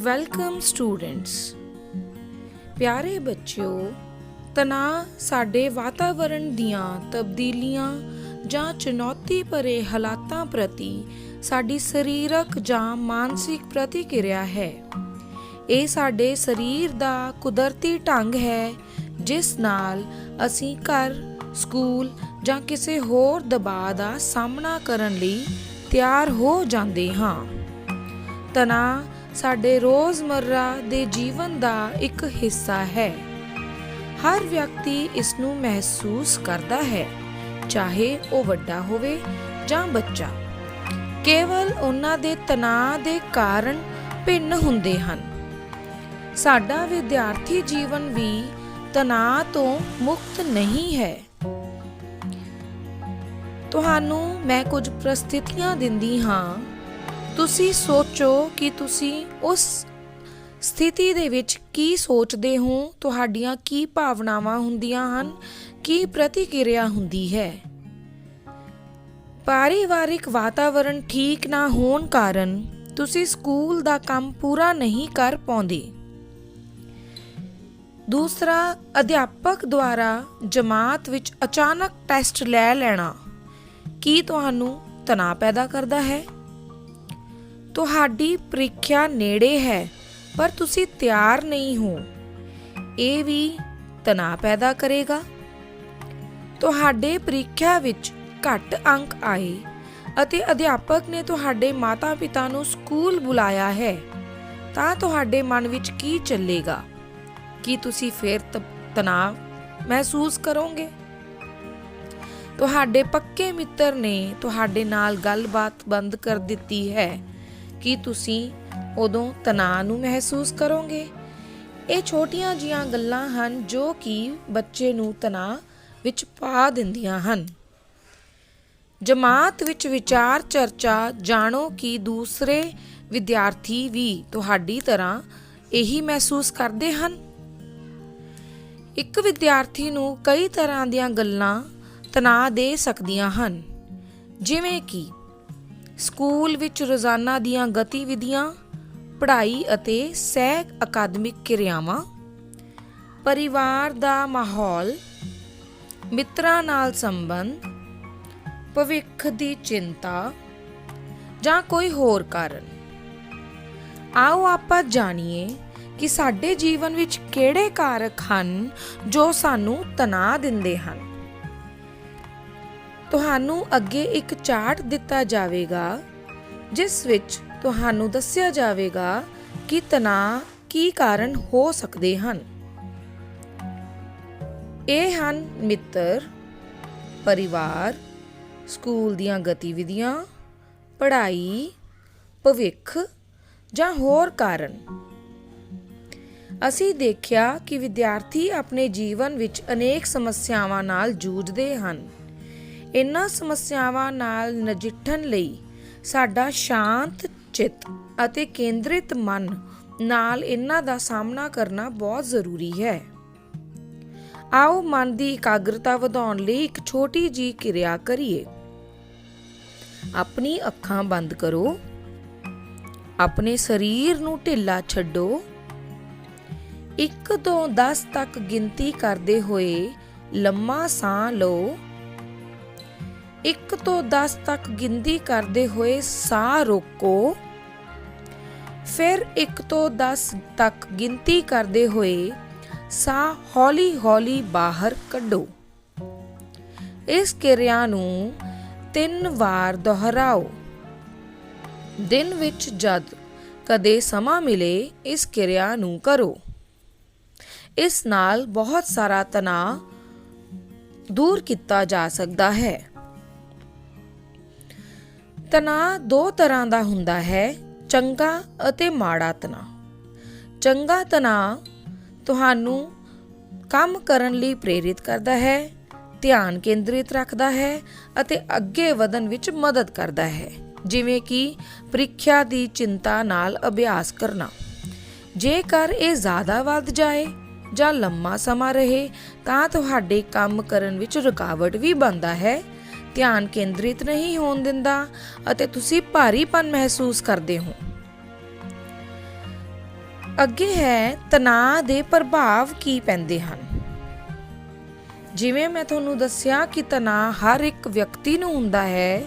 Welcome students. ਪਿਆਰੇ ਬੱਚਿਓ, ਤਣਾਅ ਸਾਡੇ ਵਾਤਾਵਰਣ ਦੀਆਂ ਤਬਦੀਲੀਆਂ ਜਾਂ ਚੁਣੌਤੀ ਭਰੇ ਹਾਲਾਤਾਂ ਪ੍ਰਤੀ ਸਾਡੀ ਸਰੀਰਕ ਜਾਂ ਮਾਨਸਿਕ ਪ੍ਰਤੀਕਿਰਿਆ ਹੈ। ਇਹ ਸਾਡੇ ਸਰੀਰ ਦਾ ਕੁਦਰਤੀ ਢੰਗ ਹੈ ਜਿਸ ਨਾਲ ਅਸੀਂ ਘਰ, ਸਕੂਲ ਜਾਂ ਕਿਸੇ ਹੋਰ ਦਬਾਅ ਦਾ ਸਾਹਮਣਾ ਕਰਨ ਲਈ ਤਿਆਰ ਹੋ ਜਾਂਦੇ ਹਾਂ। ਤਣਾਅ ਸਾਡੇ ਰੋਜ਼ਮर्रा ਦੇ ਜੀਵਨ ਦਾ ਇੱਕ ਹਿੱਸਾ ਹੈ। ਹਰ ਵਿਅਕਤੀ ਇਸ ਨੂੰ ਮਹਿਸੂਸ ਕਰਦਾ ਹੈ, ਚਾਹੇ ਉਹ ਵੱਡਾ ਹੋਵੇ ਜਾਂ ਬੱਚਾ। ਕੇਵਲ ਉਹਨਾਂ ਦੇ ਤਣਾਅ ਦੇ ਕਾਰਨ ਭਿੰਨ ਹੁੰਦੇ ਹਨ। ਸਾਡਾ ਵਿਦਿਆਰਥੀ ਜੀਵਨ ਵੀ ਤਣਾਅ ਤੋਂ ਮੁਕਤ ਨਹੀਂ ਹੈ। ਤੁਹਾਨੂੰ ਮੈਂ ਕੁਝ ਪ੍ਰਸਥਿਤੀਆਂ ਦਿੰਦੀ ਹਾਂ। ਤੁਸੀਂ ਸੋਚੋ ਕਿ ਤੁਸੀਂ ਉਸ ਸਥਿਤੀ ਦੇ ਵਿੱਚ ਕੀ ਸੋਚਦੇ ਹੋ, ਤੁਹਾਡੀਆਂ ਕੀ ਭਾਵਨਾਵਾਂ ਹੁੰਦੀਆਂ ਹਨ, ਕੀ ਪ੍ਰਤੀਕਿਰਿਆ ਹੁੰਦੀ ਹੈ। ਪਰਿਵਾਰਿਕ ਵਾਤਾਵਰਣ ਠੀਕ ਨਾ ਹੋਣ ਕਾਰਨ ਤੁਸੀਂ ਸਕੂਲ ਦਾ ਕੰਮ ਪੂਰਾ ਨਹੀਂ ਕਰ ਪਾਉਂਦੇ। ਦੂਸਰਾ, ਅਧਿਆਪਕ ਦੁਆਰਾ ਜਮਾਤ ਵਿੱਚ ਅਚਾਨਕ ਟੈਸਟ ਲੈ ਲੈਣਾ ਕੀ ਤੁਹਾਨੂੰ ਤਣਾਅ ਪੈਦਾ ਕਰਦਾ ਹੈ। ਤੁਹਾਡੀ ਪ੍ਰੀਖਿਆ ਨੇੜੇ ਹੈ ਪਰ ਤੁਸੀਂ ਤਿਆਰ ਨਹੀਂ ਹੋ, ਇਹ ਵੀ ਤਣਾਅ ਪੈਦਾ ਕਰੇਗਾ। ਤੁਹਾਡੇ ਪ੍ਰੀਖਿਆ ਵਿੱਚ ਘੱਟ ਅੰਕ ਆਏ ਅਤੇ ਅਧਿਆਪਕ ਨੇ ਤੁਹਾਡੇ ਮਾਤਾ-ਪਿਤਾ ਨੂੰ ਸਕੂਲ ਬੁਲਾਇਆ ਹੈ ਤਾਂ ਤੁਹਾਡੇ ਮਨ ਵਿੱਚ ਕੀ ਚੱਲੇਗਾ? ਕੀ ਤੁਸੀਂ ਫਿਰ ਤਣਾਅ ਮਹਿਸੂਸ ਕਰੋਗੇ? ਤੁਹਾਡੇ ਪੱਕੇ ਮਿੱਤਰ ਨੇ ਤੁਹਾਡੇ ਨਾਲ ਗੱਲਬਾਤ ਬੰਦ ਕਰ ਦਿੱਤੀ ਹੈ, ਕੀ ਤੁਸੀਂ ਉਦੋਂ ਤਣਾਅ ਨੂੰ ਮਹਿਸੂਸ ਕਰੋਗੇ? ਇਹ ਛੋਟੀਆਂ ਜਿਹੀਆਂ ਗੱਲਾਂ ਹਨ ਜੋ ਕਿ ਬੱਚੇ ਨੂੰ ਤਣਾਅ ਵਿੱਚ ਪਾ ਦਿੰਦੀਆਂ ਹਨ। ਜਮਾਤ ਵਿੱਚ ਵਿਚਾਰ ਚਰਚਾ ਜਾਣੋ ਕਿ ਦੂਸਰੇ ਵਿਦਿਆਰਥੀ ਵੀ ਤੁਹਾਡੀ ਤਰ੍ਹਾਂ ਇਹੀ ਮਹਿਸੂਸ ਕਰਦੇ ਹਨ। ਇੱਕ ਵਿਦਿਆਰਥੀ ਨੂੰ ਕਈ ਤਰ੍ਹਾਂ ਦੀਆਂ ਗੱਲਾਂ ਤਣਾਅ ਦੇ ਸਕਦੀਆਂ ਹਨ, ਜਿਵੇਂ ਕਿ ਸਕੂਲ ਵਿੱਚ ਰੋਜ਼ਾਨਾ ਦੀਆਂ ਗਤੀਵਿਧੀਆਂ, ਪੜ੍ਹਾਈ ਅਤੇ ਸਹਿ ਅਕਾਦਮਿਕ ਕਿਰਿਆਵਾਂ, ਪਰਿਵਾਰ ਦਾ ਮਾਹੌਲ, ਮਿੱਤਰਾਂ ਨਾਲ ਸੰਬੰਧ, ਭਵਿੱਖ ਦੀ ਚਿੰਤਾ ਜਾਂ ਕੋਈ ਹੋਰ ਕਾਰਨ। ਆਓ ਆਪਾਂ ਜਾਣੀਏ ਕਿ ਸਾਡੇ ਜੀਵਨ ਵਿੱਚ ਕਿਹੜੇ ਕਾਰਕ ਹਨ ਜੋ ਸਾਨੂੰ ਤਣਾਅ ਦਿੰਦੇ ਹਨ। ਤੁਹਾਨੂੰ ਅੱਗੇ ਇੱਕ ਚਾਰਟ ਦਿੱਤਾ ਜਾਵੇਗਾ ਜਿਸ ਵਿੱਚ ਤੁਹਾਨੂੰ ਦੱਸਿਆ ਜਾਵੇਗਾ ਕਿ ਤਣਾਅ ਕੀ ਕਾਰਨ ਹੋ ਸਕਦੇ ਹਨ। ਇਹ ਹਨ ਮਿੱਤਰ, ਪਰਿਵਾਰ, ਸਕੂਲ ਦੀਆਂ ਗਤੀਵਿਧੀਆਂ, ਪੜ੍ਹਾਈ, ਭਵਿੱਖ ਜਾਂ ਹੋਰ ਕਾਰਨ। ਅਸੀਂ ਦੇਖਿਆ ਕਿ ਵਿਦਿਆਰਥੀ ਆਪਣੇ ਜੀਵਨ ਵਿੱਚ ਅਨੇਕ ਸਮੱਸਿਆਵਾਂ ਨਾਲ ਜੂਝਦੇ ਹਨ। ਇਹਨਾਂ ਸਮੱਸਿਆਵਾਂ ਨਾਲ ਨਜਿੱਠਣ ਲਈ ਸਾਡਾ ਸ਼ਾਂਤ ਚਿੱਤ ਅਤੇ ਕੇਂਦਰਿਤ ਮਨ ਨਾਲ ਇਹਨਾਂ ਦਾ ਸਾਹਮਣਾ ਕਰਨਾ ਬਹੁਤ ਜ਼ਰੂਰੀ ਹੈ। ਆਓ ਮਨ ਦੀ ਇਕਾਗਰਤਾ ਵਧਾਉਣ ਲਈ ਇੱਕ ਛੋਟੀ ਜਿਹੀ ਕਿਰਿਆ ਕਰੀਏ। ਆਪਣੀ ਅੱਖਾਂ ਬੰਦ ਕਰੋ, ਆਪਣੇ ਸਰੀਰ ਨੂੰ ਢਿੱਲਾ ਛੱਡੋ। 1 ਤੋਂ 10 ਤੱਕ ਗਿਣਤੀ ਕਰਦੇ ਹੋਏ ਲੰਮਾ ਸਾਹ ਲਓ। 1 ਤੋਂ 10 ਤੱਕ ਗਿਣਤੀ ਕਰਦੇ ਹੋਏ ਸਾਹ ਰੋਕੋ। ਫਿਰ 1 ਤੋਂ 10 ਤੱਕ ਗਿਣਤੀ ਕਰਦੇ ਹੋਏ ਸਾਹ ਹੌਲੀ-ਹੌਲੀ ਬਾਹਰ ਕੱਢੋ। ਇਸ ਕਿਰਿਆ ਨੂੰ 3 ਵਾਰ ਦੁਹਰਾਓ। ਦਿਨ ਵਿੱਚ ਜਦ ਕਦੇ ਸਮਾਂ ਮਿਲੇ ਇਸ ਕਿਰਿਆ ਨੂੰ ਕਰੋ। ਇਸ ਨਾਲ ਬਹੁਤ ਸਾਰਾ ਤਣਾਅ ਦੂਰ ਕੀਤਾ ਜਾ ਸਕਦਾ ਹੈ। ਤਣਾਅ 2 ਤਰ੍ਹਾਂ ਦਾ ਹੁੰਦਾ ਹੈ, ਚੰਗਾ ਅਤੇ ਮਾੜਾ ਤਣਾਅ। ਚੰਗਾ ਤਣਾਅ ਤੁਹਾਨੂੰ ਕੰਮ ਕਰਨ ਲਈ ਪ੍ਰੇਰਿਤ ਕਰਦਾ ਹੈ, ਧਿਆਨ ਕੇਂਦਰਿਤ ਰੱਖਦਾ ਹੈ ਅਤੇ ਅੱਗੇ ਵਧਣ ਵਿੱਚ ਮਦਦ ਕਰਦਾ ਹੈ, ਜਿਵੇਂ ਕਿ ਪ੍ਰੀਖਿਆ ਦੀ ਚਿੰਤਾ ਨਾਲ ਅਭਿਆਸ ਕਰਨਾ। ਜੇਕਰ ਇਹ ਜ਼ਿਆਦਾ ਵੱਧ ਜਾਏ ਜਾਂ ਲੰਮਾ ਸਮਾਂ ਰਹੇ ਤਾਂ ਤੁਹਾਡੇ ਕੰਮ ਕਰਨ ਵਿੱਚ ਰੁਕਾਵਟ ਵੀ ਬਣਦਾ ਹੈ, ਧਿਆਨ ਕੇਂਦਰਿਤ ਨਹੀਂ ਹੋਣ ਦਿੰਦਾ ਅਤੇ ਤੁਸੀਂ ਭਾਰੀਪਨ ਮਹਿਸੂਸ ਕਰਦੇ ਹੋ। ਅੱਗੇ ਹੈ ਤਣਾਅ ਦੇ ਪ੍ਰਭਾਵ ਕੀ ਪੈਂਦੇ ਹਨ। ਜਿਵੇਂ ਮੈਂ ਤੁਹਾਨੂੰ ਦੱਸਿਆ ਕਿ ਤਣਾਅ ਹਰ ਇੱਕ ਵਿਅਕਤੀ ਨੂੰ ਹੁੰਦਾ ਹੈ,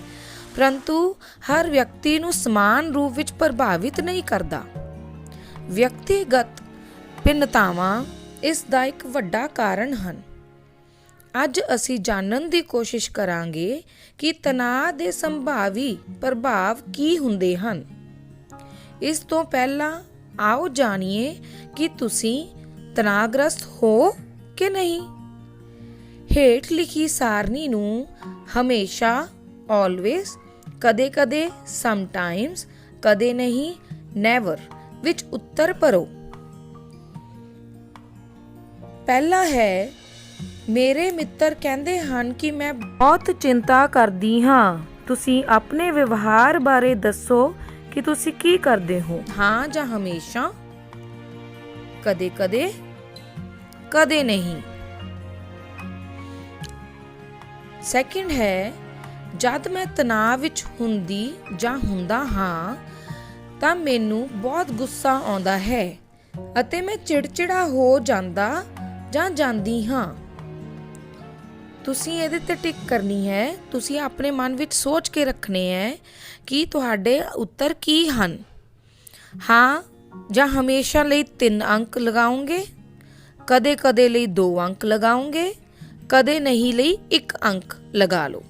ਪਰੰਤੂ ਹਰ ਵਿਅਕਤੀ ਨੂੰ ਸਮਾਨ ਰੂਪ ਵਿੱਚ ਪ੍ਰਭਾਵਿਤ ਨਹੀਂ ਕਰਦਾ। ਵਿਅਕਤੀਗਤ ਭਿੰਨਤਾਵਾਂ ਇਸ ਦਾ ਇੱਕ ਵੱਡਾ ਕਾਰਨ ਹਨ। ਅੱਜ ਅਸੀਂ ਜਾਣਨ ਦੀ ਕੋਸ਼ਿਸ਼ ਕਰਾਂਗੇ ਕਿ ਤਣਾਅ ਦੇ ਸੰਭਾਵੀ ਪ੍ਰਭਾਵ ਕੀ ਹੁੰਦੇ ਹਨ। ਇਸ ਤੋਂ ਪਹਿਲਾਂ ਆਓ ਜਾਣੀਏ ਕਿ ਤੁਸੀਂ ਤਣਾਅਗ੍ਰਸਤ ਹੋ ਕਿ ਨਹੀਂ। ਹੇਠ ਲਿਖੀ ਸਾਰਣੀ ਨੂੰ ਹਮੇਸ਼ਾ, always, ਕਦੇ-ਕਦੇ, sometimes, ਕਦੇ ਨਹੀਂ, never ਵਿੱਚ ਉੱਤਰ ਭਰੋ। ਪਹਿਲਾ ਹੈ, ਮੇਰੇ ਮਿੱਤਰ ਕਹਿੰਦੇ ਹਨ ਕਿ ਮੈਂ ਬਹੁਤ ਚਿੰਤਾ ਕਰਦੀ ਹਾਂ। ਤੁਸੀਂ ਆਪਣੇ ਵਿਵਹਾਰ ਬਾਰੇ ਦੱਸੋ ਕਿ ਤੁਸੀਂ ਕੀ ਕਰਦੇ ਹੋ। ਹਾਂ ਜਾਂ ਹਮੇਸ਼ਾ, ਕਦੇ-ਕਦੇ, ਕਦੇ ਨਹੀਂ। ਸੈਕਿੰਡ ਹੈ, ਜਦ ਮੈਂ ਤਣਾਅ ਵਿੱਚ ਹੁੰਦੀ ਜਾਂ ਹੁੰਦਾ ਹਾਂ ਤਾਂ ਮੈਨੂੰ ਬਹੁਤ ਗੁੱਸਾ ਆਉਂਦਾ ਹੈ ਅਤੇ ਮੈਂ ਚਿੜਚਿੜਾ ਹੋ ਜਾਂਦਾ ਜਾਂ ਜਾਂਦੀ ਹਾਂ। ਤੁਸੀਂ ਇਹਦੇ ਤੇ ਟਿਕ ਕਰਨੀ ਹੈ। ਤੁਸੀਂ ਆਪਣੇ ਮਨ ਵਿੱਚ ਸੋਚ ਕੇ ਰੱਖਣੇ ਹੈ ਕਿ ਤੁਹਾਡੇ ਉੱਤਰ ਕੀ ਹਨ। ਹਾਂ ਜਾਂ ਹਮੇਸ਼ਾ ਲਈ 3 ਅੰਕ ਲਗਾਓਗੇ, ਕਦੇ-ਕਦੇ ਲਈ 2 ਅੰਕ ਲਗਾਓਗੇ, ਕਦੇ ਨਹੀਂ ਲਈ 1 ਅੰਕ ਲਗਾ ਲਓ।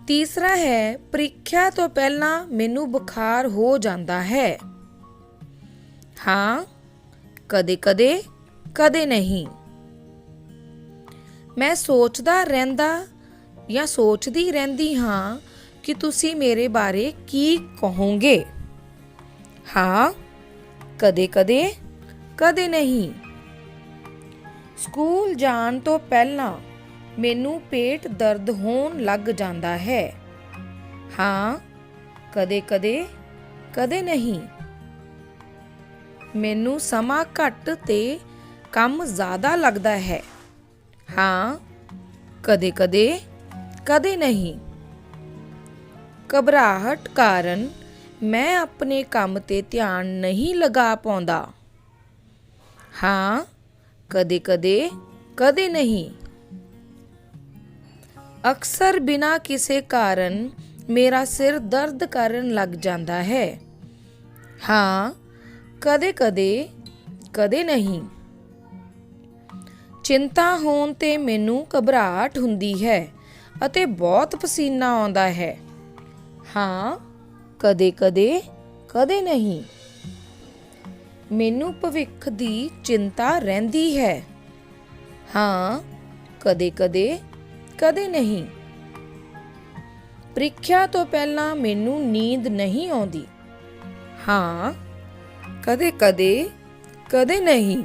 ਤੀਸਰਾ ਹੈ, ਪ੍ਰੀਖਿਆ ਤੋਂ ਪਹਿਲਾਂ ਮੈਨੂੰ ਬੁਖਾਰ ਹੋ ਜਾਂਦਾ ਹੈ। ਹਾਂ, ਕਦੇ-ਕਦੇ, ਕਦੇ ਨਹੀਂ। ਮੈਂ ਸੋਚਦਾ ਰਹਿੰਦਾ ਜਾਂ ਸੋਚਦੀ ਰਹਿੰਦੀ ਹਾਂ ਕਿ ਤੁਸੀਂ ਮੇਰੇ ਬਾਰੇ ਕੀ ਕਹੋਗੇ। ਹਾਂ, ਕਦੇ-ਕਦੇ, ਕਦੇ ਨਹੀਂ। ਸਕੂਲ ਜਾਣ ਤੋਂ ਪਹਿਲਾਂ ਮੈਨੂੰ ਪੇਟ ਦਰਦ ਹੋਣ ਲੱਗ ਜਾਂਦਾ ਹੈ। ਹਾਂ, ਕਦੇ-ਕਦੇ, ਕਦੇ ਨਹੀਂ। ਮੈਨੂੰ ਸਮਾਂ ਘੱਟ ਤੇ ਕੰਮ ਜ਼ਿਆਦਾ ਲੱਗਦਾ ਹੈ। ਹਾਂ, ਕਦੇ-ਕਦੇ, ਕਦੇ ਨਹੀਂ। ਘਬਰਾਹਟ ਕਾਰਨ ਮੈਂ ਆਪਣੇ ਕੰਮ ਤੇ ਧਿਆਨ ਨਹੀਂ ਲਗਾ ਪਾਉਂਦਾ। ਹਾਂ, ਕਦੇ-ਕਦੇ, ਕਦੇ ਨਹੀਂ। ਅਕਸਰ ਬਿਨਾਂ ਕਿਸੇ ਕਾਰਨ ਮੇਰਾ ਸਿਰ ਦਰਦ ਕਰਨ ਲੱਗ ਜਾਂਦਾ ਹੈ। ਹਾਂ, ਕਦੇ-ਕਦੇ, ਕਦੇ ਨਹੀਂ। ਚਿੰਤਾ ਹੋਣ ਤੇ ਮੈਨੂੰ ਘਬਰਾਹਟ ਹੁੰਦੀ ਹੈ ਅਤੇ ਬਹੁਤ ਪਸੀਨਾ ਆਉਂਦਾ ਹੈ। ਹਾਂ, ਕਦੇ-ਕਦੇ, ਕਦੇ ਨਹੀਂ। ਮੈਨੂੰ ਭਵਿੱਖ ਦੀ ਚਿੰਤਾ ਰਹਿੰਦੀ ਹੈ। ਹਾਂ, ਕਦੇ-ਕਦੇ, ਕਦੇ ਨਹੀਂ। ਪ੍ਰੀਖਿਆ ਤੋਂ ਪਹਿਲਾਂ ਮੈਨੂੰ ਨੀਂਦ ਨਹੀਂ ਆਉਂਦੀ। ਹਾਂ, ਕਦੇ-ਕਦੇ, ਕਦੇ ਨਹੀਂ।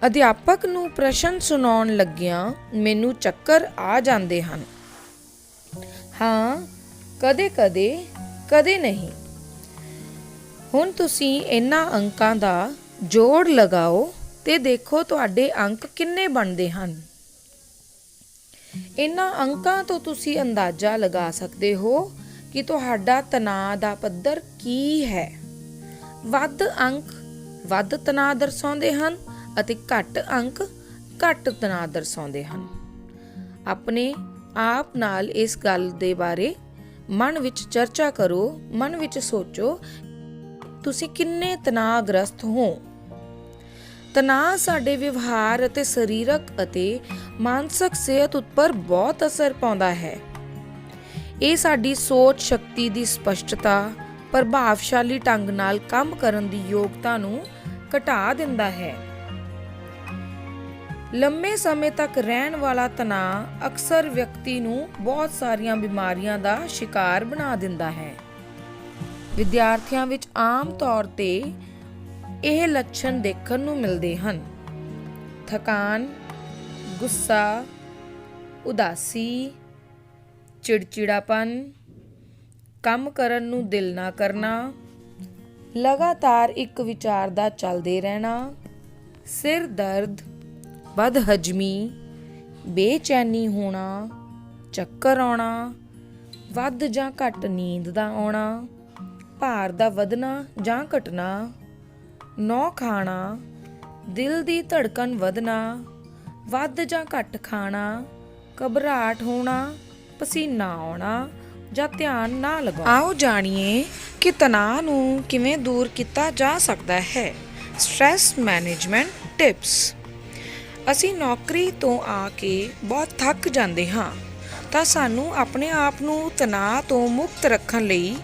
ਅਧਿਆਪਕ ਨੂੰ ਪ੍ਰਸ਼ਨ ਸੁਣਾਉਣ ਲੱਗਿਆਂ ਮੈਨੂੰ ਚੱਕਰ ਆ ਜਾਂਦੇ ਹਨ। ਹਾਂ, ਕਦੇ-ਕਦੇ, ਕਦੇ ਨਹੀਂ। ਹੁਣ ਤੁਸੀਂ ਇਹਨਾਂ ਅੰਕਾਂ ਦਾ ਜੋੜ ਲਗਾਓ ਤੇ ਦੇਖੋ ਤੁਹਾਡੇ ਅੰਕ ਕਿੰਨੇ ਬਣਦੇ ਹਨ। ਇਹਨਾਂ ਅੰਕਾਂ ਤੋਂ ਤੁਸੀਂ ਅੰਦਾਜ਼ਾ ਲਗਾ ਸਕਦੇ ਹੋ ਕਿ ਤੁਹਾਡਾ ਤਣਾਅ ਦਾ ਪੱਧਰ ਕੀ ਹੈ। ਵੱਧ ਅੰਕ ਵੱਧ ਤਣਾਅ ਦਰਸਾਉਂਦੇ ਹਨ ਅਤੇ ਘੱਟ ਅੰਕ ਘੱਟ ਤਣਾਅ ਦਰਸਾਉਂਦੇ ਹਨ। ਆਪਣੇ ਆਪ ਨਾਲ ਇਸ ਗੱਲ ਦੇ ਬਾਰੇ ਮਨ ਵਿੱਚ ਚਰਚਾ ਕਰੋ, ਮਨ ਵਿੱਚ ਸੋਚੋ ਤੁਸੀਂ ਕਿੰਨੇ ਤਣਾਅਗ੍ਰਸਤ ਹੋ। ਤਣਾਅ ਸਾਡੇ ਵਿਵਹਾਰ ਅਤੇ ਸਰੀਰਕ ਅਤੇ ਮਾਨਸਿਕ ਸਿਹਤ ਉੱਪਰ ਬਹੁਤ ਅਸਰ ਪਾਉਂਦਾ ਹੈ। ਇਹ ਸਾਡੀ ਸੋਚ ਸ਼ਕਤੀ ਦੀ ਸਪਸ਼ਟਤਾ, ਪ੍ਰਭਾਵਸ਼ਾਲੀ ਢੰਗ ਨਾਲ ਕੰਮ ਕਰਨ ਦੀ ਯੋਗਤਾ ਨੂੰ ਘਟਾ ਦਿੰਦਾ ਹੈ। ਲੰਮੇ ਸਮੇਂ ਤੱਕ ਰਹਿਣ ਵਾਲਾ ਤਣਾਅ ਅਕਸਰ ਵਿਅਕਤੀ ਨੂੰ ਬਹੁਤ ਸਾਰੀਆਂ ਬਿਮਾਰੀਆਂ ਦਾ ਸ਼ਿਕਾਰ ਬਣਾ ਦਿੰਦਾ ਹੈ। ਵਿਦਿਆਰਥੀਆਂ ਵਿੱਚ ਆਮ ਤੌਰ ਤੇ ਇਹ ਲੱਛਣ ਦੇਖਣ ਨੂੰ ਮਿਲਦੇ ਹਨ: ਥਕਾਨ, ਗੁੱਸਾ, ਉਦਾਸੀ, ਚਿੜਚਿੜਾਪਨ, ਕੰਮ ਕਰਨ ਨੂੰ ਦਿਲ ਨਾ ਕਰਨਾ, ਲਗਾਤਾਰ ਇੱਕ ਵਿਚਾਰ ਦਾ ਚੱਲਦੇ ਰਹਿਣਾ, ਸਿਰ ਦਰਦ, ਬਦਹਜ਼ਮੀ, ਬੇਚੈਨੀ ਹੋਣਾ, ਚੱਕਰ ਆਉਣਾ, ਵੱਧ ਜਾਂ ਘੱਟ ਨੀਂਦ ਦਾ ਆਉਣਾ, ਭਾਰ ਦਾ ਵਧਣਾ ਜਾਂ ਘਟਣਾ, ਨਹੁੰ ਖਾਣਾ, ਦਿਲ ਦੀ ਧੜਕਨ ਵਧਣਾ, ਵੱਧ ਜਾਂ ਘੱਟ ਖਾਣਾ, ਘਬਰਾਹਟ ਹੋਣਾ, ਪਸੀਨਾ ਆਉਣਾ ਜਾਂ ਧਿਆਨ ਨਾ ਲਗਾਉਣਾ। ਆਓ ਜਾਣੀਏ ਕਿ ਤਣਾਅ ਨੂੰ ਕਿਵੇਂ ਦੂਰ ਕੀਤਾ ਜਾ ਸਕਦਾ ਹੈ। Stress management tips. ਅਸੀਂ ਨੌਕਰੀ ਤੋਂ ਆ ਕੇ ਬਹੁਤ ਥੱਕ ਜਾਂਦੇ ਹਾਂ ਤਾਂ ਸਾਨੂੰ ਆਪਣੇ ਆਪ ਨੂੰ ਤਣਾਅ ਤੋਂ ਮੁਕਤ ਰੱਖਣ ਲਈ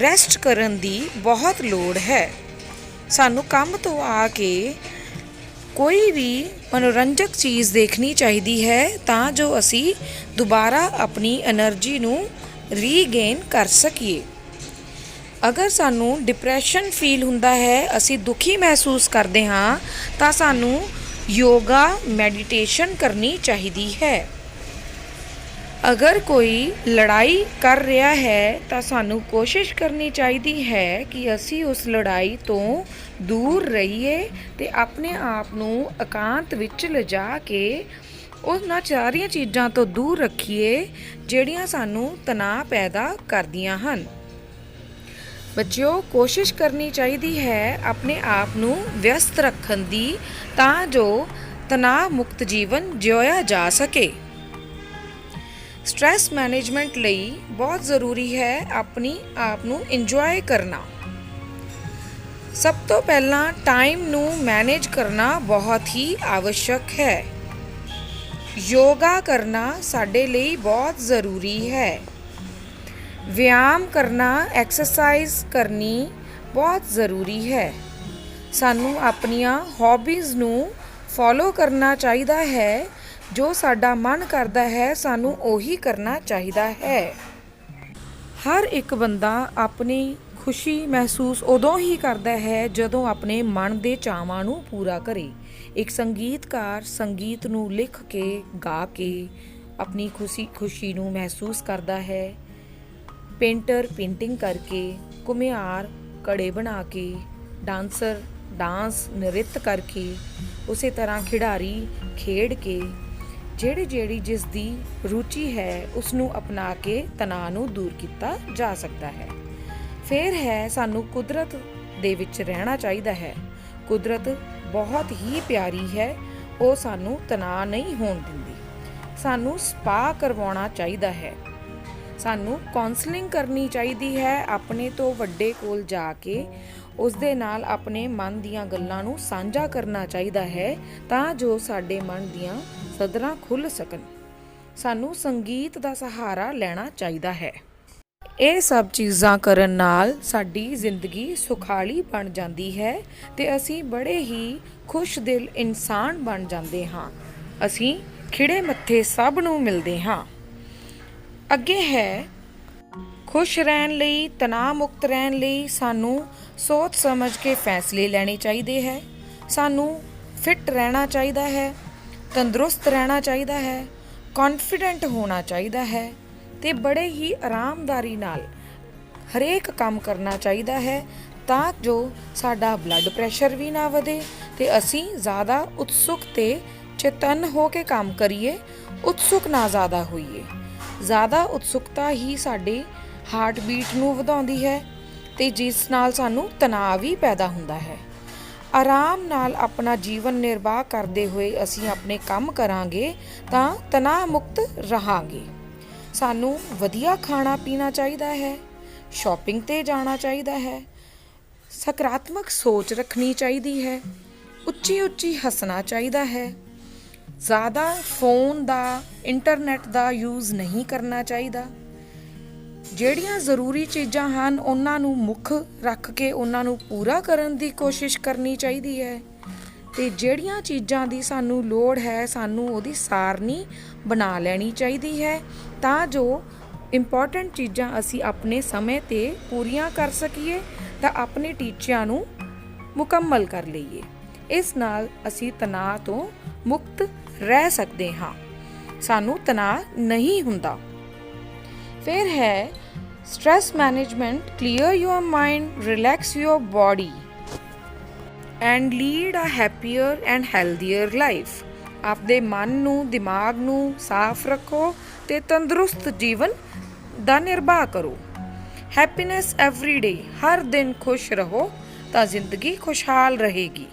ਰੈਸਟ ਕਰਨ ਦੀ ਬਹੁਤ ਲੋੜ ਹੈ। ਸਾਨੂੰ ਕੰਮ ਤੋਂ ਆ ਕੇ ਕੋਈ ਵੀ ਮਨੋਰੰਜਕ ਚੀਜ਼ ਦੇਖਣੀ ਚਾਹੀਦੀ ਹੈ ਤਾਂ ਜੋ ਅਸੀਂ ਦੁਬਾਰਾ ਆਪਣੀ એનર્ਜੀ ਨੂੰ ਰੀਗੇਨ ਕਰ ਸਕੀਏ। ਅਗਰ ਸਾਨੂੰ ਡਿਪਰੈਸ਼ਨ ਫੀਲ ਹੁੰਦਾ ਹੈ, ਅਸੀਂ ਦੁਖੀ ਮਹਿਸੂਸ ਕਰਦੇ ਹਾਂ ਤਾਂ ਸਾਨੂੰ ਯੋਗਾ ਮੈਡੀਟੇਸ਼ਨ ਕਰਨੀ ਚਾਹੀਦੀ ਹੈ। ਅਗਰ ਕੋਈ ਲੜਾਈ ਕਰ ਰਿਹਾ ਹੈ ਤਾਂ ਸਾਨੂੰ ਕੋਸ਼ਿਸ਼ ਕਰਨੀ ਚਾਹੀਦੀ ਹੈ ਕਿ ਅਸੀਂ ਉਸ ਲੜਾਈ ਤੋਂ ਦੂਰ ਰਹੀਏ ਤੇ ਆਪਣੇ ਆਪ ਨੂੰ ਇਕਾਂਤ ਵਿੱਚ ਲਿਜਾ ਕੇ ਉਹਨਾਂ ਸਾਰੀਆਂ ਚੀਜ਼ਾਂ ਤੋਂ ਦੂਰ ਰੱਖੀਏ ਜਿਹੜੀਆਂ ਸਾਨੂੰ ਤਣਾਅ ਪੈਦਾ ਕਰਦੀਆਂ ਹਨ। ਬੱਚਿਓ, ਕੋਸ਼ਿਸ਼ ਕਰਨੀ ਚਾਹੀਦੀ ਹੈ ਆਪਣੇ ਆਪ ਨੂੰ ਵਿਅਸਤ ਰੱਖਣ ਦੀ ਤਾਂ ਜੋ ਤਣਾਅ ਮੁਕਤ ਜੀਵਨ ਜਿਉਇਆ ਜਾ ਸਕੇ। ਸਟ੍ਰੈਸ ਮੈਨੇਜਮੈਂਟ ਲਈ ਬਹੁਤ ਜ਼ਰੂਰੀ ਹੈ ਆਪਣੀ ਆਪ ਨੂੰ ਇੰਜੋਏ ਕਰਨਾ। ਸਭ ਤੋਂ ਪਹਿਲਾਂ ਟਾਈਮ ਨੂੰ ਮੈਨੇਜ ਕਰਨਾ ਬਹੁਤ ਹੀ ਆਵਸ਼ਕ ਹੈ। ਯੋਗਾ ਕਰਨਾ ਸਾਡੇ ਲਈ ਬਹੁਤ ਜ਼ਰੂਰੀ ਹੈ। ਵਿਆਮ ਕਰਨਾ, ਐਕਸਰਸਾਈਜ਼ ਕਰਨੀ ਬਹੁਤ ਜ਼ਰੂਰੀ ਹੈ। ਸਾਨੂੰ ਆਪਣੀਆਂ ਹੌਬੀਜ਼ ਨੂੰ ਫੋਲੋ ਕਰਨਾ ਚਾਹੀਦਾ ਹੈ। ਜੋ ਸਾਡਾ ਮਨ ਕਰਦਾ ਹੈ ਸਾਨੂੰ ਉਹੀ ਕਰਨਾ ਚਾਹੀਦਾ ਹੈ। ਹਰ ਇੱਕ ਬੰਦਾ ਆਪਣੀ ਖੁਸ਼ੀ ਮਹਿਸੂਸ ਉਦੋਂ ਹੀ ਕਰਦਾ ਹੈ ਜਦੋਂ ਆਪਣੇ ਮਨ ਦੇ ਚਾਵਾਂ ਨੂੰ ਪੂਰਾ ਕਰੇ। ਇੱਕ ਸੰਗੀਤਕਾਰ ਸੰਗੀਤ ਨੂੰ ਲਿਖ ਕੇ ਗਾ ਕੇ ਆਪਣੀ ਖੁਸ਼ੀ ਨੂੰ ਮਹਿਸੂਸ ਕਰਦਾ ਹੈ। ਪੇਂਟਰ ਪੇਂਟਿੰਗ ਕਰਕੇ, ਘੁਮਿਆਰ ਘੜੇ ਬਣਾ ਕੇ, ਡਾਂਸਰ ਡਾਂਸ ਨ੍ਰਿਤ ਕਰਕੇ, ਉਸੇ ਤਰ੍ਹਾਂ ਖਿਡਾਰੀ ਖੇਡ ਕੇ, ਜਿਹੜੀ ਜਿਸ ਦੀ ਰੁਚੀ ਹੈ ਉਸ ਨੂੰ ਅਪਣਾ ਕੇ ਤਣਾਅ ਨੂੰ ਦੂਰ ਕੀਤਾ ਜਾ ਸਕਦਾ ਹੈ। ਫਿਰ ਹੈ ਸਾਨੂੰ ਕੁਦਰਤ ਦੇ ਵਿੱਚ ਰਹਿਣਾ ਚਾਹੀਦਾ ਹੈ। ਕੁਦਰਤ ਬਹੁਤ ਹੀ ਪਿਆਰੀ ਹੈ, ਉਹ ਸਾਨੂੰ ਤਣਾਅ ਨਹੀਂ ਹੋਣ ਦਿੰਦੀ। ਸਾਨੂੰ ਸਪਾ ਕਰਵਾਉਣਾ ਚਾਹੀਦਾ ਹੈ। ਸਾਨੂੰ ਕਾਉਂਸਲਿੰਗ ਕਰਨੀ ਚਾਹੀਦੀ ਹੈ। ਆਪਣੇ ਤੋਂ ਵੱਡੇ ਕੋਲ ਜਾ ਕੇ ਉਸ ਦੇ ਨਾਲ ਆਪਣੇ ਮਨ ਦੀਆਂ ਗੱਲਾਂ ਨੂੰ ਸਾਂਝਾ ਕਰਨਾ ਚਾਹੀਦਾ ਹੈ ਤਾਂ ਜੋ ਸਾਡੇ ਮਨ ਦੀਆਂ ਸਦਰਾਂ ਖੁੱਲ੍ਹ ਸਕਣ। ਸਾਨੂੰ ਸੰਗੀਤ ਦਾ ਸਹਾਰਾ ਲੈਣਾ ਚਾਹੀਦਾ ਹੈ। ਇਹ ਸਭ ਚੀਜ਼ਾਂ ਕਰਨ ਨਾਲ ਸਾਡੀ ਜ਼ਿੰਦਗੀ ਸੁਖਾਲੀ ਬਣ ਜਾਂਦੀ ਹੈ ਤੇ ਅਸੀਂ ਬੜੇ ਹੀ ਖੁਸ਼ ਦਿਲ ਇਨਸਾਨ ਬਣ ਜਾਂਦੇ ਹਾਂ। ਅਸੀਂ ਖਿੜੇ ਮੱਥੇ ਸਭ ਨੂੰ ਮਿਲਦੇ ਹਾਂ। ਅੱਗੇ ਹੈ, ਖੁਸ਼ ਰਹਿਣ ਲਈ, ਤਣਾਅ ਮੁਕਤ ਰਹਿਣ ਲਈ ਸਾਨੂੰ ਸੋਚ ਸਮਝ ਕੇ ਫੈਸਲੇ ਲੈਣੇ ਚਾਹੀਦੇ ਹੈ। ਸਾਨੂੰ ਫਿੱਟ ਰਹਿਣਾ ਚਾਹੀਦਾ ਹੈ, ਤੰਦਰੁਸਤ ਰਹਿਣਾ ਚਾਹੀਦਾ ਹੈ, ਕੌਨਫੀਡੈਂਟ ਹੋਣਾ ਚਾਹੀਦਾ ਹੈ ਤੇ ਬੜੇ ਹੀ ਆਰਾਮਦਾਰੀ ਨਾਲ ਹਰੇਕ ਕੰਮ ਕਰਨਾ ਚਾਹੀਦਾ ਹੈ ਤਾਂ ਜੋ ਸਾਡਾ ਬਲੱਡ ਪ੍ਰੈਸ਼ਰ ਵੀ ਨਾ ਵਧੇ ਤੇ ਅਸੀਂ ਜ਼ਿਆਦਾ ਉਤਸੁਕ ਤੇ ਚੇਤਨ ਹੋ ਕੇ ਕੰਮ ਕਰੀਏ। ਉਤਸੁਕ ਨਾ ਜ਼ਿਆਦਾ ਹੋਈਏ। ਜ਼ਿਆਦਾ ਉਤਸੁਕਤਾ ਹੀ ਸਾਡੇ ਹਾਰਟ ਬੀਟ ਨੂੰ ਵਧਾਉਂਦੀ ਹੈ ਤੇ ਜਿਸ ਨਾਲ ਸਾਨੂੰ ਤਣਾਅ ਵੀ ਪੈਦਾ ਹੁੰਦਾ ਹੈ। ਆਰਾਮ ਨਾਲ ਆਪਣਾ ਜੀਵਨ ਨਿਰਵਾਹ ਕਰਦੇ ਹੋਏ ਅਸੀਂ ਆਪਣੇ ਕੰਮ ਕਰਾਂਗੇ ਤਾਂ ਤਣਾਅ ਮੁਕਤ ਰਹਾਂਗੇ। ਸਾਨੂੰ ਵਧੀਆ ਖਾਣਾ ਪੀਣਾ ਚਾਹੀਦਾ ਹੈ, ਸ਼ਾਪਿੰਗ 'ਤੇ ਜਾਣਾ ਚਾਹੀਦਾ ਹੈ, ਸਕਾਰਾਤਮਕ ਸੋਚ ਰੱਖਣੀ ਚਾਹੀਦੀ ਹੈ, ਉੱਚੀ ਉੱਚੀ ਹੱਸਣਾ ਚਾਹੀਦਾ ਹੈ, ਜ਼ਿਆਦਾ ਫੋਨ ਦਾ ਇੰਟਰਨੈਟ ਦਾ ਯੂਜ਼ ਨਹੀਂ ਕਰਨਾ ਚਾਹੀਦਾ। ਜਿਹੜੀਆਂ ਜ਼ਰੂਰੀ ਚੀਜ਼ਾਂ ਹਨ ਉਹਨਾਂ ਨੂੰ ਮੁੱਖ ਰੱਖ ਕੇ ਉਹਨਾਂ ਨੂੰ ਪੂਰਾ ਕਰਨ ਦੀ ਕੋਸ਼ਿਸ਼ ਕਰਨੀ ਚਾਹੀਦੀ ਹੈ ਤੇ ਜਿਹੜੀਆਂ ਚੀਜ਼ਾਂ ਦੀ ਸਾਨੂੰ ਲੋੜ ਹੈ ਸਾਨੂੰ ਉਹਦੀ ਸਾਰਣੀ ਬਣਾ ਲੈਣੀ ਚਾਹੀਦੀ ਹੈ ਤਾਂ ਜੋ ਇੰਪੋਰਟੈਂਟ ਚੀਜ਼ਾਂ ਅਸੀਂ ਆਪਣੇ ਸਮੇਂ 'ਤੇ ਪੂਰੀਆਂ ਕਰ ਸਕੀਏ ਤਾਂ ਆਪਣੇ ਟੀਚਿਆਂ ਨੂੰ ਮੁਕੰਮਲ ਕਰ ਲਈਏ। ਇਸ ਨਾਲ ਅਸੀਂ ਤਣਾਅ ਤੋਂ ਮੁਕਤ ਰਹਿ ਸਕਦੇ ਹਾਂ, ਸਾਨੂੰ ਤਣਾਅ ਨਹੀਂ ਹੁੰਦਾ। ਫਿਰ ਹੈ stress management, clear your mind, relax your body and lead a happier and healthier life. ਆਪਦੇ ਮਨ ਨੂੰ, ਦਿਮਾਗ ਨੂੰ ਸਾਫ਼ ਰੱਖੋ ਤੇ ਤੰਦਰੁਸਤ ਜੀਵਨ ਦਾ ਨਿਰਵਾਹ ਕਰੋ। ਹੈਪੀਨੈਸ ਐਵਰੀ ਡੇ, ਹਰ ਦਿਨ ਖੁਸ਼ ਰਹੋ ਤਾਂ ਜ਼ਿੰਦਗੀ ਖੁਸ਼ਹਾਲ ਰਹੇਗੀ।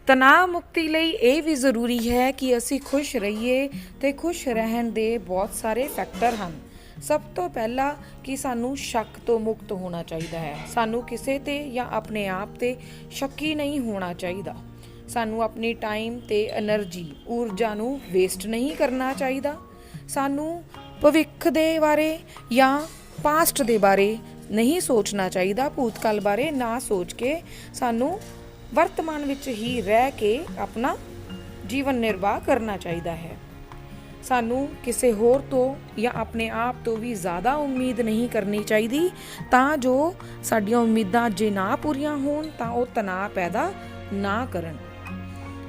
ਤਣਾਅ ਮੁਕਤੀ ਲਈ ਇਹ ਵੀ ਜ਼ਰੂਰੀ ਹੈ ਕਿ ਅਸੀਂ ਖੁਸ਼ ਰਹੀਏ ਤੇ ਖੁਸ਼ ਰਹਿਣ ਦੇ ਬਹੁਤ ਸਾਰੇ ਫੈਕਟਰ ਹਨ। ਸਭ ਤੋਂ ਪਹਿਲਾਂ ਕਿ ਸਾਨੂੰ ਸ਼ੱਕ ਤੋਂ ਮੁਕਤ ਹੋਣਾ ਚਾਹੀਦਾ ਹੈ। ਸਾਨੂੰ ਕਿਸੇ ਤੇ ਜਾਂ ਆਪਣੇ ਆਪ ਤੇ ਸ਼ੱਕੀ ਨਹੀਂ ਹੋਣਾ ਚਾਹੀਦਾ। ਸਾਨੂੰ ਆਪਣੀ ਟਾਈਮ ਤੇ એનર્ਜੀ, ਊਰਜਾ ਨੂੰ ਵੇਸਟ ਨਹੀਂ ਕਰਨਾ ਚਾਹੀਦਾ। ਸਾਨੂੰ ਭਵਿੱਖ ਦੇ ਬਾਰੇ ਜਾਂ ਪਾਸਟ ਦੇ ਬਾਰੇ ਨਹੀਂ ਸੋਚਣਾ ਚਾਹੀਦਾ। ਭੂਤਕਾਲ ਬਾਰੇ ਨਾ ਸੋਚ ਕੇ ਸਾਨੂੰ ਵਰਤਮਾਨ ਵਿੱਚ ਹੀ ਰਹਿ ਕੇ ਆਪਣਾ ਜੀਵਨ ਨਿਰਵਾਹ ਕਰਨਾ ਚਾਹੀਦਾ ਹੈ। ਸਾਨੂੰ ਕਿਸੇ ਹੋਰ ਤੋਂ ਜਾਂ ਆਪਣੇ ਆਪ ਤੋਂ ਵੀ ਜ਼ਿਆਦਾ ਉਮੀਦ ਨਹੀਂ ਕਰਨੀ ਚਾਹੀਦੀ, ਤਾਂ ਜੋ ਸਾਡੀਆਂ ਉਮੀਦਾਂ ਜੇ ਨਾ ਪੂਰੀਆਂ ਹੋਣ ਤਾਂ ਉਹ ਤਣਾਅ ਪੈਦਾ ਨਾ ਕਰਨ।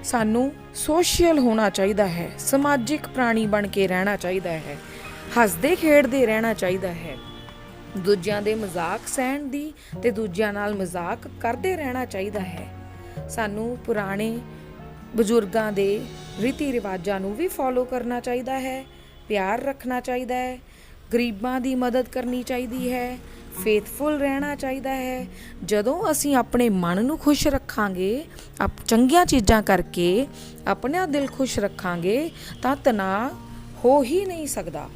ਸਾਨੂੰ ਸੋਸ਼ਲ ਹੋਣਾ ਚਾਹੀਦਾ ਹੈ, ਸਮਾਜਿਕ ਪ੍ਰਾਣੀ ਬਣ ਕੇ ਰਹਿਣਾ ਚਾਹੀਦਾ ਹੈ, ਹੱਸਦੇ ਖੇਡਦੇ ਰਹਿਣਾ ਚਾਹੀਦਾ ਹੈ, ਦੂਜਿਆਂ ਦੇ ਮਜ਼ਾਕ ਸਹਿਣ ਦੀ ਤੇ ਦੂਜਿਆਂ ਨਾਲ ਮਜ਼ਾਕ ਕਰਦੇ ਰਹਿਣਾ ਚਾਹੀਦਾ ਹੈ। ਸਾਨੂੰ ਪੁਰਾਣੇ ਬਜ਼ੁਰਗਾਂ ਦੇ ਰੀਤੀ ਰਿਵਾਜਾਂ ਨੂੰ ਵੀ ਫੋਲੋ ਕਰਨਾ ਚਾਹੀਦਾ ਹੈ, ਪਿਆਰ ਰੱਖਣਾ ਚਾਹੀਦਾ ਹੈ, ਗਰੀਬਾਂ ਦੀ ਮਦਦ ਕਰਨੀ ਚਾਹੀਦੀ ਹੈ, ਫੇਥਫੁਲ ਰਹਿਣਾ ਚਾਹੀਦਾ ਹੈ। ਜਦੋਂ ਅਸੀਂ ਆਪਣੇ ਮਨ ਨੂੰ ਖੁਸ਼ ਰੱਖਾਂਗੇ, ਚੰਗੀਆਂ ਚੀਜ਼ਾਂ ਕਰਕੇ ਆਪਣਾ ਦਿਲ ਖੁਸ਼ ਰੱਖਾਂਗੇ ਤਾਂ ਤਣਾਅ ਹੋ ਹੀ ਨਹੀਂ ਸਕਦਾ।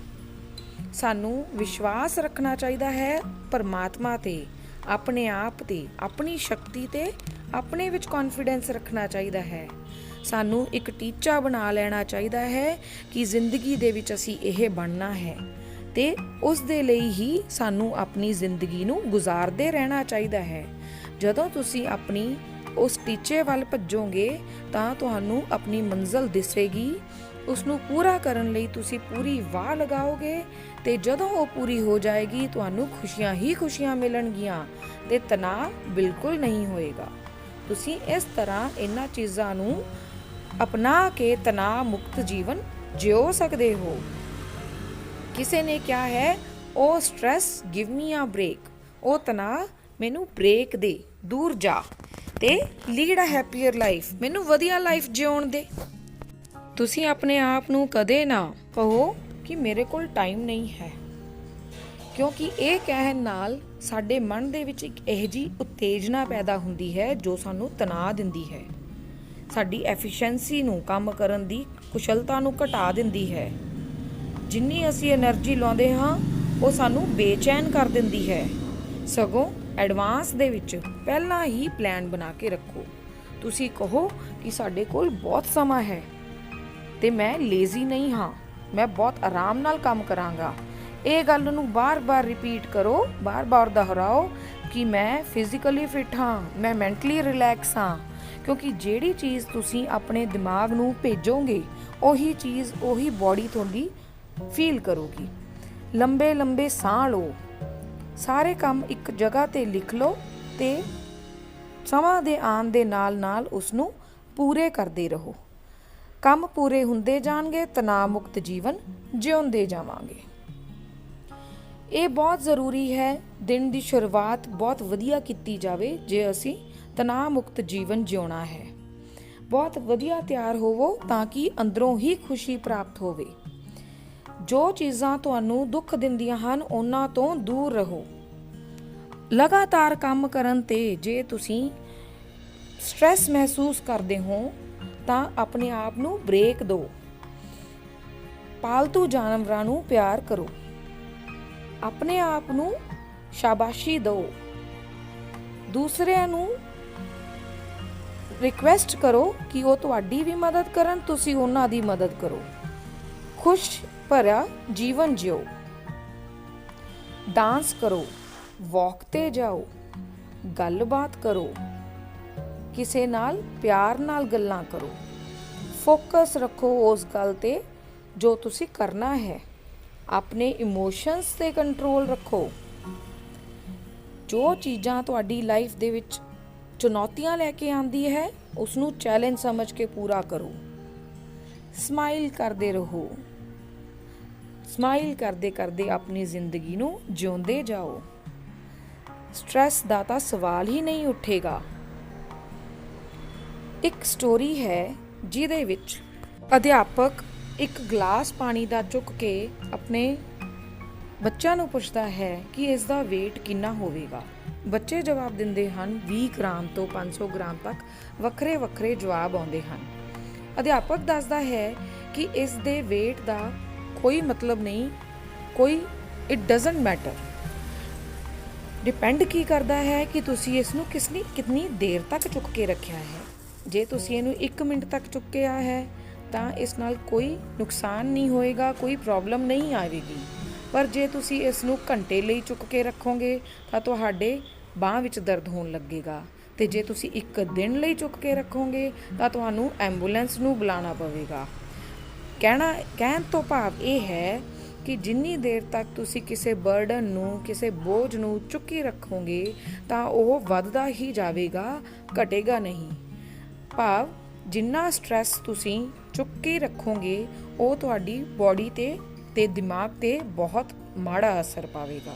ਸਾਨੂੰ ਵਿਸ਼ਵਾਸ ਰੱਖਣਾ ਚਾਹੀਦਾ ਹੈ ਪਰਮਾਤਮਾ ਤੇ, ਆਪਣੇ ਆਪ ਤੇ, ਆਪਣੀ ਸ਼ਕਤੀ ਤੇ, ਆਪਣੇ ਵਿੱਚ ਕੌਨਫੀਡੈਂਸ ਰੱਖਣਾ ਚਾਹੀਦਾ ਹੈ। ਸਾਨੂੰ ਇੱਕ ਟੀਚਾ ਬਣਾ ਲੈਣਾ ਚਾਹੀਦਾ ਹੈ ਕਿ ਜ਼ਿੰਦਗੀ ਦੇ ਵਿੱਚ ਅਸੀਂ ਇਹ ਬਣਨਾ ਹੈ ਤੇ ਉਸ ਦੇ ਲਈ ਹੀ ਸਾਨੂੰ ਆਪਣੀ ਜ਼ਿੰਦਗੀ ਨੂੰ ਗੁਜ਼ਾਰਦੇ ਰਹਿਣਾ ਚਾਹੀਦਾ ਹੈ। ਜਦੋਂ ਤੁਸੀਂ ਆਪਣੀ ਉਸ ਟੀਚੇ ਵੱਲ ਭੱਜੋਗੇ ਤਾਂ ਤੁਹਾਨੂੰ ਆਪਣੀ ਮੰਜ਼ਿਲ ਦਿਸੇਗੀ। ਉਸ ਨੂੰ ਪੂਰਾ ਕਰਨ ਲਈ ਤੁਸੀਂ ਪੂਰੀ ਵਾਹ ਲਗਾਓਗੇ ਤੇ ਜਦੋਂ ਉਹ ਪੂਰੀ ਹੋ ਜਾਏਗੀ ਤੁਹਾਨੂੰ ਖੁਸ਼ੀਆਂ ਹੀ ਖੁਸ਼ੀਆਂ ਮਿਲਣਗੀਆਂ ਤੇ ਤਣਾਅ ਬਿਲਕੁਲ ਨਹੀਂ ਹੋਏਗਾ। ਤੁਸੀਂ ਇਸ ਤਰ੍ਹਾਂ ਇਹਨਾਂ ਚੀਜ਼ਾਂ ਨੂੰ ਅਪਣਾ ਕੇ ਤਣਾਅ ਮੁਕਤ ਜੀਵਨ ਜਿਉ ਸਕਦੇ ਹੋ। ਕਿਸੇ ਨੇ ਕਿਹਾ ਹੈ, ਉਹ stress give me a break, ਉਹ ਤਣਾਅ ਮੈਨੂੰ ਬ੍ਰੇਕ ਦੇ, ਦੂਰ ਜਾ ਤੇ ਲੀਡ ਅ ਹੈਪੀਅਰ ਲਾਈਫ, ਮੈਨੂੰ ਵਧੀਆ ਲਾਈਫ ਜਿਉਣ ਦੇ। ਤੁਸੀਂ ਆਪਣੇ ਆਪ ਨੂੰ ਕਦੇ ਨਾ ਕਹੋ ਕਿ ਮੇਰੇ ਕੋਲ ਟਾਈਮ ਨਹੀਂ ਹੈ, ਕਿਉਂਕਿ ਇਹ ਕਹਿਣ ਨਾਲ ਸਾਡੇ ਮਨ ਦੇ ਵਿੱਚ ਇੱਕ ਇਹੋ ਜਿਹੀ ਉਤੇਜਨਾ ਪੈਦਾ ਹੁੰਦੀ ਹੈ ਜੋ ਸਾਨੂੰ ਤਣਾਅ ਦਿੰਦੀ ਹੈ, ਸਾਡੀ ਐਫੀਸ਼ੀਐਂਸੀ ਨੂੰ, ਕੰਮ ਕਰਨ ਦੀ ਕੁਸ਼ਲਤਾ ਨੂੰ ਘਟਾ ਦਿੰਦੀ ਹੈ। ਜਿੰਨੀ ਅਸੀਂ એનર્ਜੀ ਲਾਉਂਦੇ ਹਾਂ ਉਹ ਸਾਨੂੰ ਬੇਚੈਨ ਕਰ ਦਿੰਦੀ ਹੈ। ਸਗੋਂ ਐਡਵਾਂਸ ਦੇ ਵਿੱਚ ਪਹਿਲਾਂ ਹੀ ਪਲਾਨ ਬਣਾ ਕੇ ਰੱਖੋ। ਤੁਸੀਂ ਕਹੋ ਕਿ ਸਾਡੇ ਕੋਲ ਬਹੁਤ ਸਮਾਂ ਹੈ ਤੇ ਮੈਂ ਲੇਜ਼ੀ ਨਹੀਂ ਹਾਂ, ਮੈਂ ਬਹੁਤ ਆਰਾਮ ਨਾਲ ਕੰਮ ਕਰਾਂਗਾ। ਇਹ ਗੱਲ ਨੂੰ ਬਾਰ-ਬਾਰ ਰਿਪੀਟ ਕਰੋ, ਬਾਰ-ਬਾਰ ਦੁਹਰਾਓ ਕਿ ਮੈਂ ਫਿਜ਼ੀਕਲੀ ਫਿਟ ਹਾਂ, ਮੈਂ ਮੈਂਟਲੀ ਰਿਲੈਕਸ ਹਾਂ, ਕਿਉਂਕਿ ਜਿਹੜੀ ਚੀਜ਼ ਤੁਸੀਂ ਆਪਣੇ ਦਿਮਾਗ ਨੂੰ ਭੇਜੋਗੇ ਉਹੀ ਚੀਜ਼ ਉਹੀ ਬੋਡੀ ਤੁਹਾਡੀ ਫੀਲ ਕਰੂਗੀ। ਲੰਬੇ ਲੰਬੇ ਸਾਹ ਲਓ, ਸਾਰੇ ਕੰਮ ਇੱਕ ਜਗ੍ਹਾ ਤੇ ਲਿਖ ਲਓ ਤੇ ਸਮਾਂ ਦੇ ਆਉਣ ਦੇ ਨਾਲ ਨਾਲ ਉਸ ਨੂੰ ਪੂਰੇ ਕਰਦੇ ਰਹੋ। ਕੰਮ ਪੂਰੇ ਹੁੰਦੇ ਜਾਣਗੇ, ਤਣਾਅ ਮੁਕਤ ਜੀਵਨ ਜਿਉਂਦੇ ਜਾਵਾਂਗੇ। ਇਹ ਬਹੁਤ ਜ਼ਰੂਰੀ ਹੈ ਦਿਨ ਦੀ ਸ਼ੁਰੂਆਤ ਬਹੁਤ ਵਧੀਆ ਕੀਤੀ ਜਾਵੇ ਜੇ ਅਸੀਂ ਤਣਾਅ ਮੁਕਤ ਜੀਵਨ ਜਿਉਣਾ ਹੈ। ਬਹੁਤ ਵਧੀਆ ਤਿਆਰ ਹੋਵੋ ਤਾਂ ਕਿ ਅੰਦਰੋਂ ਹੀ ਖੁਸ਼ੀ ਪ੍ਰਾਪਤ ਹੋਵੇ। ਜੋ ਚੀਜ਼ਾਂ ਤੁਹਾਨੂੰ ਦੁੱਖ ਦਿੰਦੀਆਂ ਹਨ ਉਹਨਾਂ ਤੋਂ ਦੂਰ ਰਹੋ। ਲਗਾਤਾਰ ਕੰਮ ਕਰਨ ਤੇ ਜੇ ਤੁਸੀਂ ਸਟ੍ਰੈਸ ਮਹਿਸੂਸ ਕਰਦੇ ਹੋ ਤਾਂ ਆਪਣੇ ਆਪ ਨੂੰ ਬ੍ਰੇਕ ਦਿਓ। ਪਾਲਤੂ ਜਾਨਵਰਾਂ ਨੂੰ ਪਿਆਰ ਕਰੋ, ਆਪਣੇ ਆਪ ਨੂੰ ਸ਼ਾਬਾਸ਼ੀ ਦਿਓ, ਦੂਸਰਿਆਂ ਨੂੰ ਰਿਕੁਐਸਟ ਕਰੋ ਕਿ ਉਹ ਤੁਹਾਡੀ ਵੀ ਮਦਦ ਕਰਨ, ਤੁਸੀਂ ਉਹਨਾਂ ਦੀ ਮਦਦ ਕਰੋ। ਖੁਸ਼ ਭਰਿਆ ਜੀਵਨ ਜਿਓ, ਡਾਂਸ ਕਰੋ, ਵਾਕ ਤੇ ਜਾਓ, ਗੱਲਬਾਤ ਕਰੋ, ਕਿਸੇ ਨਾਲ ਪਿਆਰ ਨਾਲ ਗੱਲਾਂ ਕਰੋ। ਫੋਕਸ ਰੱਖੋ ਉਸ ਗੱਲ ਤੇ ਜੋ ਤੁਸੀਂ ਕਰਨਾ ਹੈ। ਆਪਣੇ ਇਮੋਸ਼ਨਸ ਤੇ ਕੰਟਰੋਲ ਰੱਖੋ। ਜੋ ਚੀਜ਼ਾਂ ਤੁਹਾਡੀ ਲਾਈਫ ਦੇ ਵਿੱਚ ਚੁਣੌਤੀਆਂ ਲੈ ਕੇ ਆਉਂਦੀ ਹੈ ਉਸ ਨੂੰ ਚੈਲੰਜ ਸਮਝ ਕੇ ਪੂਰਾ ਕਰੋ। ਸਮਾਈਲ ਕਰਦੇ ਰਹੋ, ਸਮਾਈਲ ਕਰਦੇ ਕਰਦੇ ਆਪਣੀ ਜ਼ਿੰਦਗੀ ਨੂੰ ਜਿਉਂਦੇ ਜਾਓ। ਸਟ੍ਰੈਸ ਦਾ ਤਾਂ ਸਵਾਲ ਹੀ ਨਹੀਂ ਉੱਠੇਗਾ। ਇੱਕ ਸਟੋਰੀ ਹੈ ਜਿਹਦੇ ਵਿੱਚ ਅਧਿਆਪਕ ਇੱਕ ਗਲਾਸ ਪਾਣੀ ਦਾ ਚੁੱਕ ਕੇ ਆਪਣੇ ਬੱਚਿਆਂ ਨੂੰ ਪੁੱਛਦਾ ਹੈ ਕਿ ਇਸ ਦਾ weight ਕਿੰਨਾ ਹੋਵੇਗਾ। ਬੱਚੇ ਜਵਾਬ ਦਿੰਦੇ ਹਨ 20 ਗ੍ਰਾਮ ਤੋਂ 500 ਗ੍ਰਾਮ ਤੱਕ ਵੱਖਰੇ ਵੱਖਰੇ ਜਵਾਬ ਆਉਂਦੇ ਹਨ। ਅਧਿਆਪਕ ਦੱਸਦਾ ਹੈ ਕਿ ਇਸ ਦੇ weight ਦਾ ਕੋਈ ਮਤਲਬ ਨਹੀਂ, ਇਟ ਡਜ਼ਨਟ ਮੈਟਰ। ਡਿਪੈਂਡ ਕੀ ਕਰਦਾ ਹੈ ਕਿ ਤੁਸੀਂ ਇਸ ਨੂੰ ਕਿੰਨੀ ਦੇਰ ਤੱਕ ਚੁੱਕ ਕੇ ਰੱਖਿਆ ਹੈ। ਜੇ ਤੁਸੀਂ ਇਹਨੂੰ 1 ਮਿੰਟ ਤੱਕ ਚੁੱਕਿਆ ਹੈ ਤਾਂ ਇਸ ਨਾਲ ਕੋਈ ਨੁਕਸਾਨ ਨਹੀਂ ਹੋਏਗਾ, ਕੋਈ ਪ੍ਰੋਬਲਮ ਨਹੀਂ ਆਵੇਗੀ। ਪਰ ਜੇ ਤੁਸੀਂ ਇਸ ਨੂੰ ਘੰਟੇ ਲਈ ਚੁੱਕ ਕੇ ਰੱਖੋਗੇ ਤਾਂ ਤੁਹਾਡੇ ਬਾਂਹ ਵਿੱਚ ਦਰਦ ਹੋਣ ਲੱਗੇਗਾ, ਅਤੇ ਜੇ ਤੁਸੀਂ 1 ਦਿਨ ਲਈ ਚੁੱਕ ਕੇ ਰੱਖੋਗੇ ਤਾਂ ਤੁਹਾਨੂੰ ਐਂਬੂਲੈਂਸ ਨੂੰ ਬੁਲਾਉਣਾ ਪਵੇਗਾ। ਕਹਿਣ ਤੋਂ ਭਾਵ ਇਹ ਹੈ ਕਿ ਜਿੰਨੀ ਦੇਰ ਤੱਕ ਤੁਸੀਂ ਕਿਸੇ ਬਰਡਨ ਨੂੰ, ਕਿਸੇ ਬੋਝ ਨੂੰ ਚੁੱਕੀ ਰੱਖੋਗੇ ਤਾਂ ਉਹ ਵੱਧਦਾ ਹੀ ਜਾਵੇਗਾ, ਘਟੇਗਾ ਨਹੀਂ। ਭਾਵ ਜਿੰਨਾ ਸਟ੍ਰੈਸ ਤੁਸੀਂ ਚੁੱਕ ਕੇ ਰੱਖੋਗੇ ਉਹ ਤੁਹਾਡੀ ਬੋਡੀ ਤੇ ਦਿਮਾਗ 'ਤੇ ਬਹੁਤ ਮਾੜਾ ਅਸਰ ਪਾਵੇਗਾ।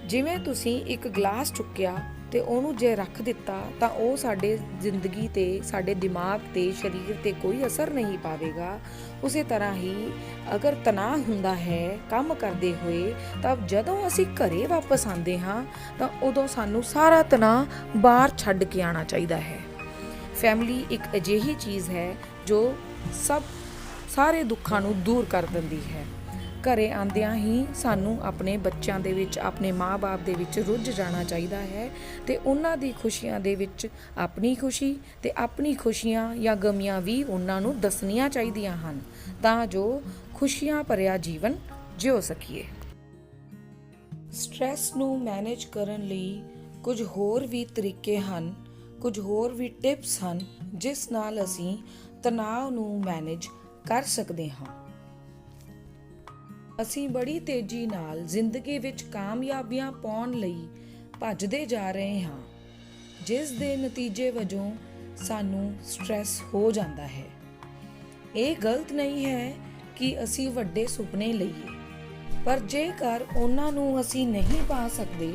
ਜਿਵੇਂ ਤੁਸੀਂ ਇੱਕ ਗਲਾਸ ਚੁੱਕਿਆ ਤੇ ਉਹਨੂੰ ਜੇ ਰੱਖ ਦਿੱਤਾ ਤਾਂ ਉਹ ਸਾਡੇ ਜ਼ਿੰਦਗੀ ਤੇ, ਸਾਡੇ ਦਿਮਾਗ ਤੇ, ਸਰੀਰ ਤੇ ਕੋਈ ਅਸਰ ਨਹੀਂ ਪਾਵੇਗਾ। ਉਸੇ ਤਰ੍ਹਾਂ ਹੀ ਅਗਰ ਤਣਾਅ ਹੁੰਦਾ ਹੈ ਕੰਮ ਕਰਦੇ ਹੋਏ, ਤਾਂ ਜਦੋਂ ਅਸੀਂ ਘਰੇ ਵਾਪਸ ਆਉਂਦੇ ਹਾਂ ਤਾਂ ਉਦੋਂ ਸਾਨੂੰ ਸਾਰਾ ਤਣਾਅ ਬਾਹਰ ਛੱਡ ਕੇ ਆਉਣਾ ਚਾਹੀਦਾ ਹੈ। ਫੈਮਿਲੀ ਇੱਕ ਅਜਿਹੀ ਚੀਜ਼ ਹੈ ਜੋ ਸਾਰੇ ਦੁੱਖਾਂ ਨੂੰ ਦੂਰ ਕਰ ਦਿੰਦੀ ਹੈ। ਘਰੇ ਆਉਂਦਿਆਂ ਹੀ ਸਾਨੂੰ ਆਪਣੇ ਬੱਚਿਆਂ ਦੇ ਵਿੱਚ, ਆਪਣੇ ਮਾਂ-ਬਾਪ ਦੇ ਵਿੱਚ ਰੁੱਝ ਜਾਣਾ ਚਾਹੀਦਾ ਹੈ ਅਤੇ ਉਹਨਾਂ ਦੀ ਖੁਸ਼ੀਆਂ ਦੇ ਵਿੱਚ ਆਪਣੀ ਖੁਸ਼ੀ ਅਤੇ ਆਪਣੀ ਖੁਸ਼ੀਆਂ ਜਾਂ ਗਮੀਆਂ ਵੀ ਉਹਨਾਂ ਨੂੰ ਦੱਸਣੀਆਂ ਚਾਹੀਦੀਆਂ ਹਨ, ਤਾਂ ਜੋ ਖੁਸ਼ੀਆਂ ਭਰਿਆ ਜੀਵਨ ਜਿਉ ਸਕੀਏ। ਸਟ੍ਰੈਸ ਨੂੰ ਮੈਨੇਜ ਕਰਨ ਲਈ ਕੁਝ ਹੋਰ ਵੀ ਤਰੀਕੇ ਹਨ, ਕੁਝ ਹੋਰ ਵੀ ਟਿਪਸ ਹਨ ਜਿਸ ਨਾਲ ਅਸੀਂ ਤਣਾਅ ਨੂੰ ਮੈਨੇਜ ਕਰ ਸਕਦੇ ਹਾਂ। ਅਸੀਂ ਬੜੀ ਤੇਜ਼ੀ ਨਾਲ ਜ਼ਿੰਦਗੀ ਵਿੱਚ ਕਾਮਯਾਬੀਆਂ ਪਾਉਣ ਲਈ ਭੱਜਦੇ ਜਾ ਰਹੇ ਹਾਂ, ਜਿਸ ਦੇ ਨਤੀਜੇ ਵਜੋਂ ਸਾਨੂੰ ਸਟ੍ਰੈਸ ਹੋ ਜਾਂਦਾ ਹੈ। ਇਹ ਗਲਤ ਨਹੀਂ ਹੈ ਕਿ ਅਸੀਂ ਵੱਡੇ ਸੁਪਨੇ ਲਈਏ, ਪਰ ਜੇਕਰ ਉਹਨਾਂ ਨੂੰ ਅਸੀਂ ਨਹੀਂ ਪਾ ਸਕਦੇ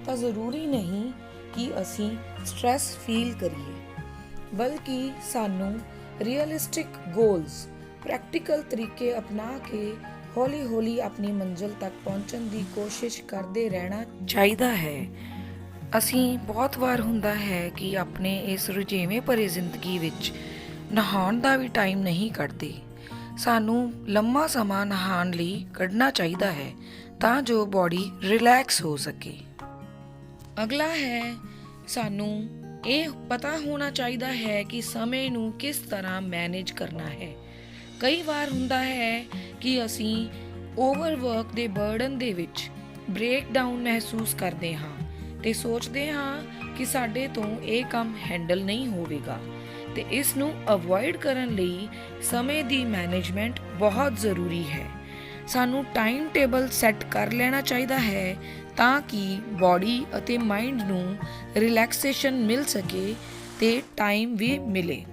ਤਾਂ ਜ਼ਰੂਰੀ ਨਹੀਂ ਕਿ ਅਸੀਂ ਸਟ੍ਰੈਸ ਫੀਲ ਕਰੀਏ, ਬਲਕਿ ਸਾਨੂੰ ਰੀਅਲਿਸਟਿਕ ਗੋਲਸ, ਪ੍ਰੈਕਟੀਕਲ ਤਰੀਕੇ ਅਪਣਾ ਕੇ ਹੌਲੀ-ਹੌਲੀ ਆਪਣੀ ਮੰਜ਼ਿਲ ਤੱਕ ਪਹੁੰਚਣ ਦੀ ਕੋਸ਼ਿਸ਼ ਕਰਦੇ ਰਹਿਣਾ ਚਾਹੀਦਾ ਹੈ। ਅਸੀਂ ਬਹੁਤ ਵਾਰ ਹੁੰਦਾ ਹੈ ਕਿ ਆਪਣੇ ਇਸ ਰੁਝੇਵੇਂ ਭਰੀ ਜ਼ਿੰਦਗੀ ਵਿੱਚ ਨਹਾਉਣ ਦਾ ਵੀ ਟਾਈਮ ਨਹੀਂ ਕੱਢਦੇ। ਸਾਨੂੰ ਲੰਮਾ ਸਮਾਂ ਨਹਾਉਣ ਲਈ ਕੱਢਣਾ ਚਾਹੀਦਾ ਹੈ ਤਾਂ ਜੋ ਬੋਡੀ ਰਿਲੈਕਸ ਹੋ ਸਕੇ। ਅਗਲਾ ਹੈ, ਸਾਨੂੰ ਇਹ ਪਤਾ ਹੋਣਾ ਚਾਹੀਦਾ ਹੈ ਕਿ ਸਮੇਂ ਨੂੰ ਕਿਸ ਤਰ੍ਹਾਂ ਮੈਨੇਜ ਕਰਨਾ ਹੈ। ਕਈ ਵਾਰ ਹੁੰਦਾ ਹੈ ਕਿ ਅਸੀਂ ਓਵਰਵਰਕ ਦੇ ਬਰਡਨ ਦੇ ਵਿੱਚ ਬ੍ਰੇਕਡਾਊਨ ਮਹਿਸੂਸ ਕਰਦੇ ਹਾਂ ਤੇ ਸੋਚਦੇ ਹਾਂ ਕਿ ਸਾਡੇ ਤੋਂ ਇਹ ਕੰਮ ਹੈਂਡਲ ਨਹੀਂ ਹੋਵੇਗਾ, ਤੇ ਇਸ ਨੂੰ ਅਵੋਇਡ ਕਰਨ ਲਈ ਸਮੇਂ ਦੀ ਮੈਨੇਜਮੈਂਟ ਬਹੁਤ ਜ਼ਰੂਰੀ ਹੈ। ਸਾਨੂੰ ਟਾਈਮ ਟੇਬਲ ਸੈੱਟ ਕਰ ਲੈਣਾ ਚਾਹੀਦਾ ਹੈ ਤਾਂ ਕਿ ਬੋਡੀ ਅਤੇ ਮਾਈਂਡ ਨੂੰ ਰਿਲੈਕਸੇਸ਼ਨ ਮਿਲ ਸਕੇ ਤੇ ਟਾਈਮ ਵੀ ਮਿਲੇ।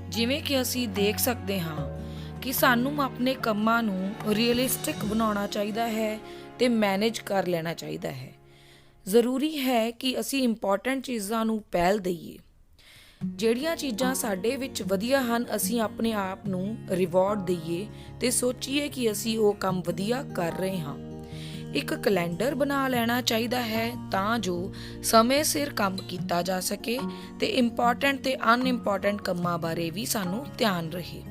ਜਿਵੇਂ ਕਿ ਅਸੀਂ ਦੇਖ ਸਕਦੇ ਹਾਂ ਕਿ ਸਾਨੂੰ ਆਪਣੇ ਕੰਮਾਂ ਨੂੰ ਰੀਅਲਿਸਟਿਕ ਬਣਾਉਣਾ ਚਾਹੀਦਾ ਹੈ ਤੇ ਮੈਨੇਜ ਕਰ ਲੈਣਾ ਚਾਹੀਦਾ ਹੈ। ਜ਼ਰੂਰੀ ਹੈ ਕਿ ਅਸੀਂ ਇੰਪੋਰਟੈਂਟ ਚੀਜ਼ਾਂ ਨੂੰ ਪਹਿਲ ਦਈਏ। ਜਿਹੜੀਆਂ ਚੀਜ਼ਾਂ ਸਾਡੇ ਵਿੱਚ ਵਧੀਆ ਹਨ, ਅਸੀਂ ਆਪਣੇ ਆਪ ਨੂੰ ਰਿਵਾਰਡ ਦਈਏ ਤੇ ਸੋਚੀਏ ਕਿ ਅਸੀਂ ਉਹ ਕੰਮ ਵਧੀਆ ਕਰ ਰਹੇ ਹਾਂ। ਇੱਕ ਕੈਲੰਡਰ ਬਣਾ ਲੈਣਾ ਚਾਹੀਦਾ ਹੈ ਤਾਂ ਜੋ ਸਮੇਂ ਸਿਰ ਕੰਮ ਕੀਤਾ ਜਾ ਸਕੇ ਤੇ ਇੰਪੋਰਟੈਂਟ ਤੇ ਅਨਇੰਪੋਰਟੈਂਟ ਕੰਮਾਂ ਬਾਰੇ ਵੀ ਸਾਨੂੰ ਧਿਆਨ ਰਹੇ।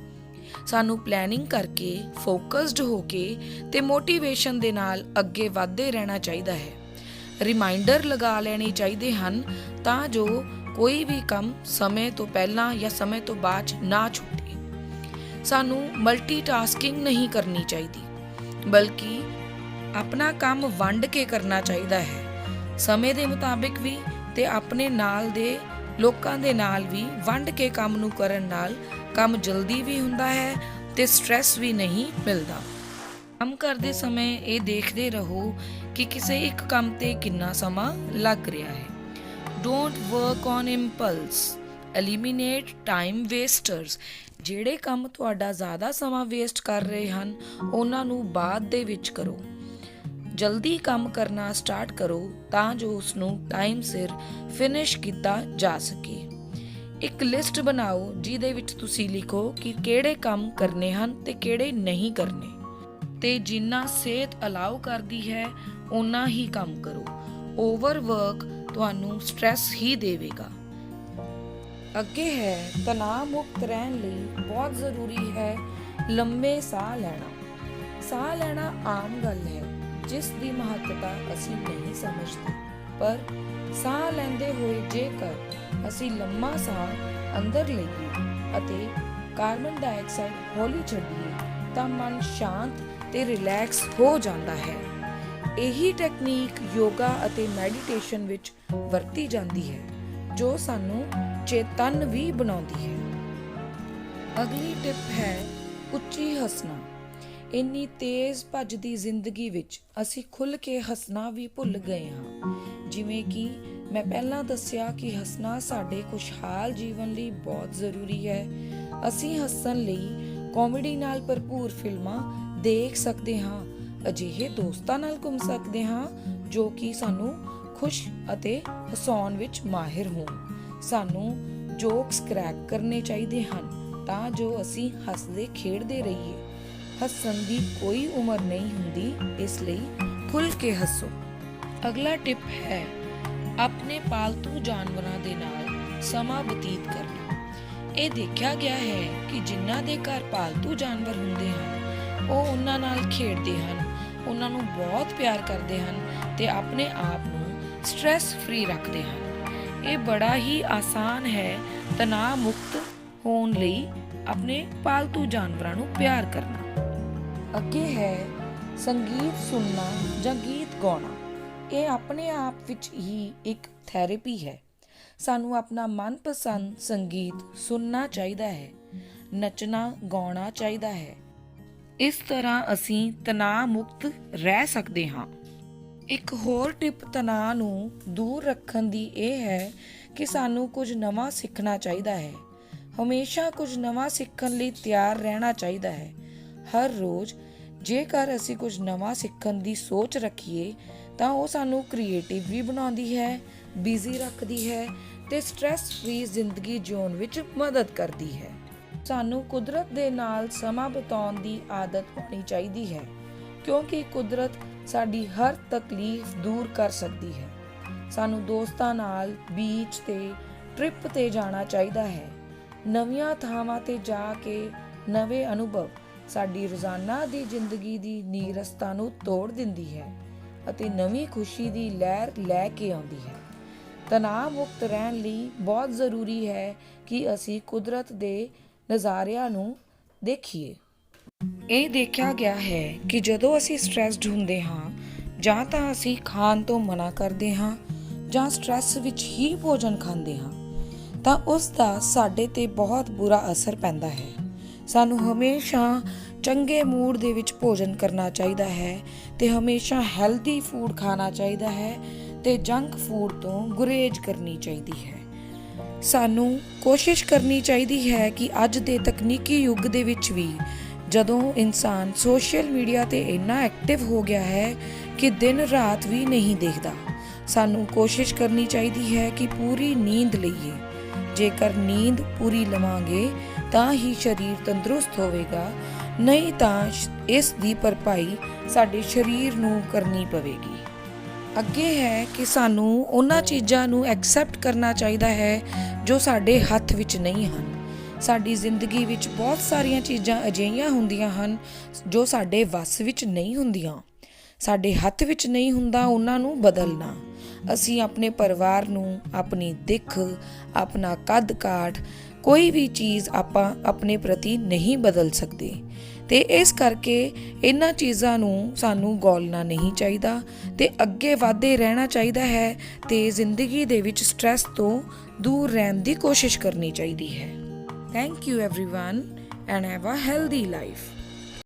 ਸਾਨੂੰ ਪਲੈਨਿੰਗ ਕਰਕੇ, ਫੋਕਸਡ ਹੋ ਕੇ ਤੇ ਮੋਟੀਵੇਸ਼ਨ ਦੇ ਨਾਲ ਅੱਗੇ ਵਧਦੇ ਰਹਿਣਾ ਚਾਹੀਦਾ ਹੈ। ਰਿਮਾਈਂਡਰ ਲਗਾ ਲੈਣੇ ਚਾਹੀਦੇ ਹਨ ਤਾਂ ਜੋ ਕੋਈ ਵੀ ਕੰਮ ਸਮੇਂ ਤੋਂ ਪਹਿਲਾਂ ਜਾਂ ਸਮੇਂ ਤੋਂ ਬਾਅਦ ਨਾ ਛੁੱਟੇ। ਸਾਨੂੰ ਮਲਟੀਟਾਸਕਿੰਗ ਨਹੀਂ ਕਰਨੀ ਚਾਹੀਦੀ, ਬਲਕਿ ਆਪਣਾ ਕੰਮ ਵੰਡ ਕੇ ਕਰਨਾ ਚਾਹੀਦਾ ਹੈ, ਸਮੇਂ ਦੇ ਮੁਤਾਬਿਕ ਵੀ ਤੇ ਆਪਣੇ ਨਾਲ ਦੇ ਲੋਕਾਂ ਦੇ ਨਾਲ ਵੀ ਵੰਡ ਕੇ ਕੰਮ ਨੂੰ ਕਰਨ ਨਾਲ ਕੰਮ ਜਲਦੀ ਵੀ ਹੁੰਦਾ ਹੈ ਤੇ ਸਟ੍ਰੈਸ ਵੀ ਨਹੀਂ ਮਿਲਦਾ। ਕੰਮ ਕਰਦੇ ਸਮੇਂ ਇਹ ਦੇਖਦੇ ਰਹੋ ਕਿ ਕਿਸੇ ਇੱਕ ਕੰਮ ਤੇ ਕਿੰਨਾ ਸਮਾਂ ਲੱਗ ਰਿਹਾ ਹੈ। Don't work on impulse, eliminate time wasters. ਜਿਹੜੇ ਕੰਮ ਤੁਹਾਡਾ ਜ਼ਿਆਦਾ ਸਮਾਂ ਵੇਸਟ ਕਰ ਰਹੇ ਹਨ ਉਹਨਾਂ ਨੂੰ ਬਾਅਦ ਦੇ ਵਿੱਚ ਕਰੋ। ਜਲਦੀ ਕੰਮ ਕਰਨਾ ਸਟਾਰਟ ਕਰੋ ਤਾਂ ਜੋ ਉਸ ਨੂੰ ਟਾਈਮ ਸਿਰ ਫਿਨਿਸ਼ ਕੀਤਾ ਜਾ ਸਕੇ। ਇੱਕ ਲਿਸਟ ਬਣਾਓ ਜਿਹਦੇ ਵਿੱਚ ਤੁਸੀਂ ਲਿਖੋ ਕਿ ਕਿਹੜੇ ਕੰਮ ਕਰਨੇ ਹਨ ਤੇ ਕਿਹੜੇ ਨਹੀਂ ਕਰਨੇ। ਤੇ ਜਿੰਨਾ ਸਿਹਤ ਅਲਾਉ ਕਰਦੀ ਹੈ ਓਨਾ ਹੀ ਕੰਮ ਕਰੋ। ਓਵਰਵਰਕ ਤੁਹਾਨੂੰ ਸਟ੍ਰੈਸ ਹੀ ਦੇਵੇਗਾ। ਅੱਗੇ ਹੈ ਤਣਾਅ ਮੁਕਤ ਰਹਿਣ ਲਈ ਬਹੁਤ ਜ਼ਰੂਰੀ ਹੈ ਲੰਮੇ ਸਾਹ ਲੈਣਾ। ਸਾਹ ਲੈਣਾ ਆਮ ਗੱਲ ਹੈ ਜਿਸ ਦੀ ਮਹੱਤਤਾ ਅਸੀਂ ਨਹੀਂ ਸਮਝਦੇ, ਪਰ ਸਾਹ ਲੈਂਦੇ ਹੋਏ ਜੇਕਰ ਅਸੀਂ ਲੰਮਾ ਸਾਹ ਅੰਦਰ ਲਈਏ ਅਤੇ ਕਾਰਬਨ ਡਾਈਆਕਸਾਈਡ ਹੌਲੀ ਛੱਡੀਏ ਤਾਂ ਮਨ ਸ਼ਾਂਤ ਤੇ ਰਿਲੈਕਸ ਹੋ ਜਾਂਦਾ ਹੈ। ਇਹੀ ਟੈਕਨੀਕ ਯੋਗਾ ਅਤੇ ਮੈਡੀਟੇਸ਼ਨ ਵਿੱਚ ਵਰਤੀ ਜਾਂਦੀ ਹੈ ਜੋ ਸਾਨੂੰ ਚੇਤਨ ਵੀ ਬਣਾਉਂਦੀ ਹੈ। ਅਗਲੀ ਟਿਪ ਹੈ ਉੱਚੀ ਹੱਸਣਾ। ਇੰਨੀ ਤੇਜ਼ ਭੱਜਦੀ ਜ਼ਿੰਦਗੀ ਵਿੱਚ ਅਸੀਂ ਖੁੱਲ੍ਹ ਕੇ ਹੱਸਣਾ ਵੀ ਭੁੱਲ ਗਏ ਹਾਂ। ਜਿਵੇਂ ਕਿ ਮੈਂ ਪਹਿਲਾਂ ਦੱਸਿਆ ਕਿ ਹੱਸਣਾ ਸਾਡੇ ਖੁਸ਼ਹਾਲ ਜੀਵਨ ਲਈ ਬਹੁਤ ਜ਼ਰੂਰੀ ਹੈ। ਅਸੀਂ ਹੱਸਣ ਲਈ ਕਾਮੇਡੀ ਨਾਲ ਭਰਪੂਰ ਫਿਲਮਾਂ ਦੇਖ ਸਕਦੇ ਹਾਂ, ਅਜਿਹੇ ਦੋਸਤਾਂ ਨਾਲ ਘੁੰਮ ਸਕਦੇ ਹਾਂ ਜੋ ਕਿ ਸਾਨੂੰ ਖੁਸ਼ ਅਤੇ ਹਸਾਉਣ ਵਿੱਚ ਮਾਹਿਰ ਹੋਣ। ਸਾਨੂੰ ਜੋਕਸ ਕਰੈਕ ਕਰਨੇ ਚਾਹੀਦੇ ਹਨ ਤਾਂ ਜੋ ਅਸੀਂ ਹੱਸਦੇ ਖੇਡਦੇ ਰਹੀਏ। ਹੱਸਣ ਦੀ ਕੋਈ ਉਮਰ ਨਹੀਂ ਹੁੰਦੀ, ਇਸ ਲਈ ਖੁੱਲ੍ਹ ਕੇ ਹੱਸੋ। ਅਗਲਾ ਟਿਪ ਹੈ ਆਪਣੇ ਪਾਲਤੂ ਜਾਨਵਰਾਂ ਦੇ ਨਾਲ ਸਮਾਂ ਬਤੀਤ ਕਰਨਾ। ਇਹ ਦੇਖਿਆ ਗਿਆ ਹੈ ਕਿ ਜਿਨ੍ਹਾਂ ਦੇ ਘਰ ਪਾਲਤੂ ਜਾਨਵਰ ਹੁੰਦੇ ਹਨ ਉਹ ਉਹਨਾਂ ਨਾਲ ਖੇਡਦੇ ਹਨ, ਉਹਨਾਂ ਨੂੰ ਬਹੁਤ ਪਿਆਰ ਕਰਦੇ ਹਨ ਤੇ ਆਪਣੇ ਆਪ ਨੂੰ ਸਟ੍ਰੈਸ ਫ੍ਰੀ ਰੱਖਦੇ ਹਨ। ਇਹ ਬੜਾ ਹੀ ਆਸਾਨ ਹੈ ਤਣਾਅ ਮੁਕਤ ਹੋਣ ਲਈ ਆਪਣੇ ਪਾਲਤੂ ਜਾਨਵਰਾਂ ਨੂੰ ਪਿਆਰ ਕਰਨਾ। ਅੱਗੇ ਹੈ ਸੰਗੀਤ ਸੁਣਨਾ ਜਾਂ ਗੀਤ ਗਾਉਣਾ। ਇਹ ਆਪਣੇ ਆਪ ਵਿੱਚ ਹੀ ਇੱਕ ਥੈਰੇਪੀ ਹੈ। ਸਾਨੂੰ ਆਪਣਾ ਮਨਪਸੰਦ ਸੰਗੀਤ ਸੁਣਨਾ ਚਾਹੀਦਾ ਹੈ, ਨੱਚਣਾ ਗਾਉਣਾ ਚਾਹੀਦਾ ਹੈ। ਇਸ ਤਰ੍ਹਾਂ ਅਸੀਂ ਤਣਾਅ ਮੁਕਤ ਰਹਿ ਸਕਦੇ ਹਾਂ। ਇੱਕ ਹੋਰ ਟਿਪ ਤਣਾਅ ਨੂੰ ਦੂਰ ਰੱਖਣ ਦੀ ਇਹ ਹੈ ਕਿ ਸਾਨੂੰ ਕੁਝ ਨਵਾਂ ਸਿੱਖਣਾ ਚਾਹੀਦਾ ਹੈ। ਹਮੇਸ਼ਾ ਕੁਝ ਨਵਾਂ ਸਿੱਖਣ ਲਈ ਤਿਆਰ ਰਹਿਣਾ ਚਾਹੀਦਾ ਹੈ। ਹਰ ਰੋਜ਼ ਜੇਕਰ ਅਸੀਂ ਕੁਝ ਨਵਾਂ ਸਿੱਖਣ ਦੀ ਸੋਚ ਰੱਖੀਏ ਤਾਂ ਉਹ ਸਾਨੂੰ ਕ੍ਰੀਏਟਿਵ ਵੀ ਬਣਾਉਂਦੀ ਹੈ, ਬਿਜ਼ੀ ਰੱਖਦੀ ਹੈ ਤੇ ਸਟ੍ਰੈਸ ਫ੍ਰੀ ਜ਼ਿੰਦਗੀ ਜਿਉਣ ਵਿੱਚ ਮਦਦ ਕਰਦੀ ਹੈ। ਸਾਨੂੰ ਕੁਦਰਤ ਦੇ ਨਾਲ ਸਮਾਂ ਬਿਤਾਉਣ ਦੀ ਆਦਤ ਪਾਉਣੀ ਚਾਹੀਦੀ ਹੈ ਕਿਉਂਕਿ ਕੁਦਰਤ ਸਾਡੀ ਹਰ ਤਕਲੀਫ ਦੂਰ ਕਰ ਸਕਦੀ ਹੈ। ਸਾਨੂੰ ਦੋਸਤਾਂ ਨਾਲ ਬੀਚ ਤੇ ਟ੍ਰਿਪ ਤੇ ਜਾਣਾ ਚਾਹੀਦਾ ਹੈ। ਨਵੀਆਂ ਥਾਵਾਂ ਤੇ ਜਾ ਕੇ ਨਵੇਂ ਅਨੁਭਵ ਸਾਡੀ ਰੋਜ਼ਾਨਾ ਦੀ ਜ਼ਿੰਦਗੀ ਦੀ ਨੀਰਸਤਾ ਨੂੰ ਤੋੜ ਦਿੰਦੀ ਹੈ ਅਤੇ ਨਵੀਂ ਖੁਸ਼ੀ ਦੀ ਲਹਿਰ ਲੈ ਕੇ ਆਉਂਦੀ ਹੈ। ਤਣਾਅ ਮੁਕਤ ਰਹਿਣ ਲਈ ਬਹੁਤ ਜ਼ਰੂਰੀ ਹੈ ਕਿ ਅਸੀਂ ਕੁਦਰਤ ਦੇ ਨਜ਼ਾਰਿਆਂ ਨੂੰ ਦੇਖੀਏ। ਇਹ ਦੇਖਿਆ ਗਿਆ ਹੈ ਕਿ ਜਦੋਂ ਅਸੀਂ ਸਟ੍ਰੈਸਡ ਹੁੰਦੇ ਹਾਂ ਜਾਂ ਤਾਂ ਅਸੀਂ ਖਾਣ ਤੋਂ ਮਨਾ ਕਰਦੇ ਹਾਂ ਜਾਂ ਸਟ੍ਰੈਸ ਵਿੱਚ ਹੀ ਭੋਜਨ ਖਾਂਦੇ ਹਾਂ ਤਾਂ ਉਸ ਦਾ ਸਾਡੇ ਤੇ ਬਹੁਤ ਬੁਰਾ ਅਸਰ ਪੈਂਦਾ ਹੈ। ਸਾਨੂੰ ਹਮੇਸ਼ਾ ਚੰਗੇ ਮੂਡ ਦੇ ਵਿੱਚ ਭੋਜਨ ਕਰਨਾ ਚਾਹੀਦਾ ਹੈ ਤੇ ਹਮੇਸ਼ਾ ਹੈਲਦੀ ਫੂਡ ਖਾਣਾ ਚਾਹੀਦਾ ਹੈ ਤੇ ਜੰਕ ਫੂਡ ਤੋਂ ਗੁਰੇਜ਼ ਕਰਨੀ ਚਾਹੀਦੀ ਹੈ। ਸਾਨੂੰ ਕੋਸ਼ਿਸ਼ ਕਰਨੀ ਚਾਹੀਦੀ ਹੈ ਕਿ ਅੱਜ ਦੇ ਤਕਨੀਕੀ ਯੁੱਗ ਦੇ ਵਿੱਚ ਵੀ ਜਦੋਂ ਇਨਸਾਨ ਸੋਸ਼ਲ ਮੀਡੀਆ ਤੇ ਇੰਨਾ ਐਕਟਿਵ ਹੋ ਗਿਆ ਹੈ ਕਿ ਦਿਨ ਰਾਤ ਵੀ ਨਹੀਂ ਦੇਖਦਾ, ਸਾਨੂੰ ਕੋਸ਼ਿਸ਼ ਕਰਨੀ ਚਾਹੀਦੀ ਹੈ ਕਿ ਪੂਰੀ ਨੀਂਦ ਲਈਏ। ਜੇਕਰ ਨੀਂਦ ਪੂਰੀ ਲਵਾਂਗੇ ਤਾਂ ਹੀ ਸਰੀਰ ਤੰਦਰੁਸਤ ਹੋਵੇਗਾ, ਨਹੀਂ ਤਾਂ ਇਸ ਦੀ ਭਰਪਾਈ ਸਾਡੇ ਸਰੀਰ ਨੂੰ ਕਰਨੀ ਪਵੇਗੀ। ਅੱਗੇ ਹੈ ਕਿ ਸਾਨੂੰ ਉਹਨਾਂ ਚੀਜ਼ਾਂ ਨੂੰ ਐਕਸੈਪਟ ਕਰਨਾ ਚਾਹੀਦਾ ਹੈ ਜੋ ਸਾਡੇ ਹੱਥ ਵਿੱਚ ਨਹੀਂ ਹਨ। ਸਾਡੀ ਜ਼ਿੰਦਗੀ ਵਿੱਚ ਬਹੁਤ ਸਾਰੀਆਂ ਚੀਜ਼ਾਂ ਅਜਿਹੀਆਂ ਹੁੰਦੀਆਂ ਹਨ ਜੋ ਸਾਡੇ ਵੱਸ ਵਿੱਚ ਨਹੀਂ ਹੁੰਦੀਆਂ, ਸਾਡੇ ਹੱਥ ਵਿੱਚ ਨਹੀਂ ਹੁੰਦਾ ਉਹਨਾਂ ਨੂੰ ਬਦਲਣਾ। ਅਸੀਂ ਆਪਣੇ ਪਰਿਵਾਰ ਨੂੰ, ਆਪਣੀ ਦਿੱਖ, ਆਪਣਾ ਕੱਦ ਕਾਠ, ਕੋਈ ਵੀ ਚੀਜ਼ ਆਪਾਂ ਆਪਣੇ ਪ੍ਰਤੀ ਨਹੀਂ ਬਦਲ ਸਕਦੇ ਤੇ ਇਸ ਕਰਕੇ ਇਹਨਾਂ ਚੀਜ਼ਾਂ ਨੂੰ ਸਾਨੂੰ ਗੌਲਣਾ ਨਹੀਂ ਚਾਹੀਦਾ ਤੇ ਅੱਗੇ ਵਧਦੇ ਰਹਿਣਾ ਚਾਹੀਦਾ ਹੈ ਤੇ ਜ਼ਿੰਦਗੀ ਦੇ ਵਿੱਚ ਸਟ੍ਰੈਸ ਤੋਂ ਦੂਰ ਰਹਿਣ ਦੀ ਕੋਸ਼ਿਸ਼ ਕਰਨੀ ਚਾਹੀਦੀ ਹੈ। Thank you everyone and have a healthy life.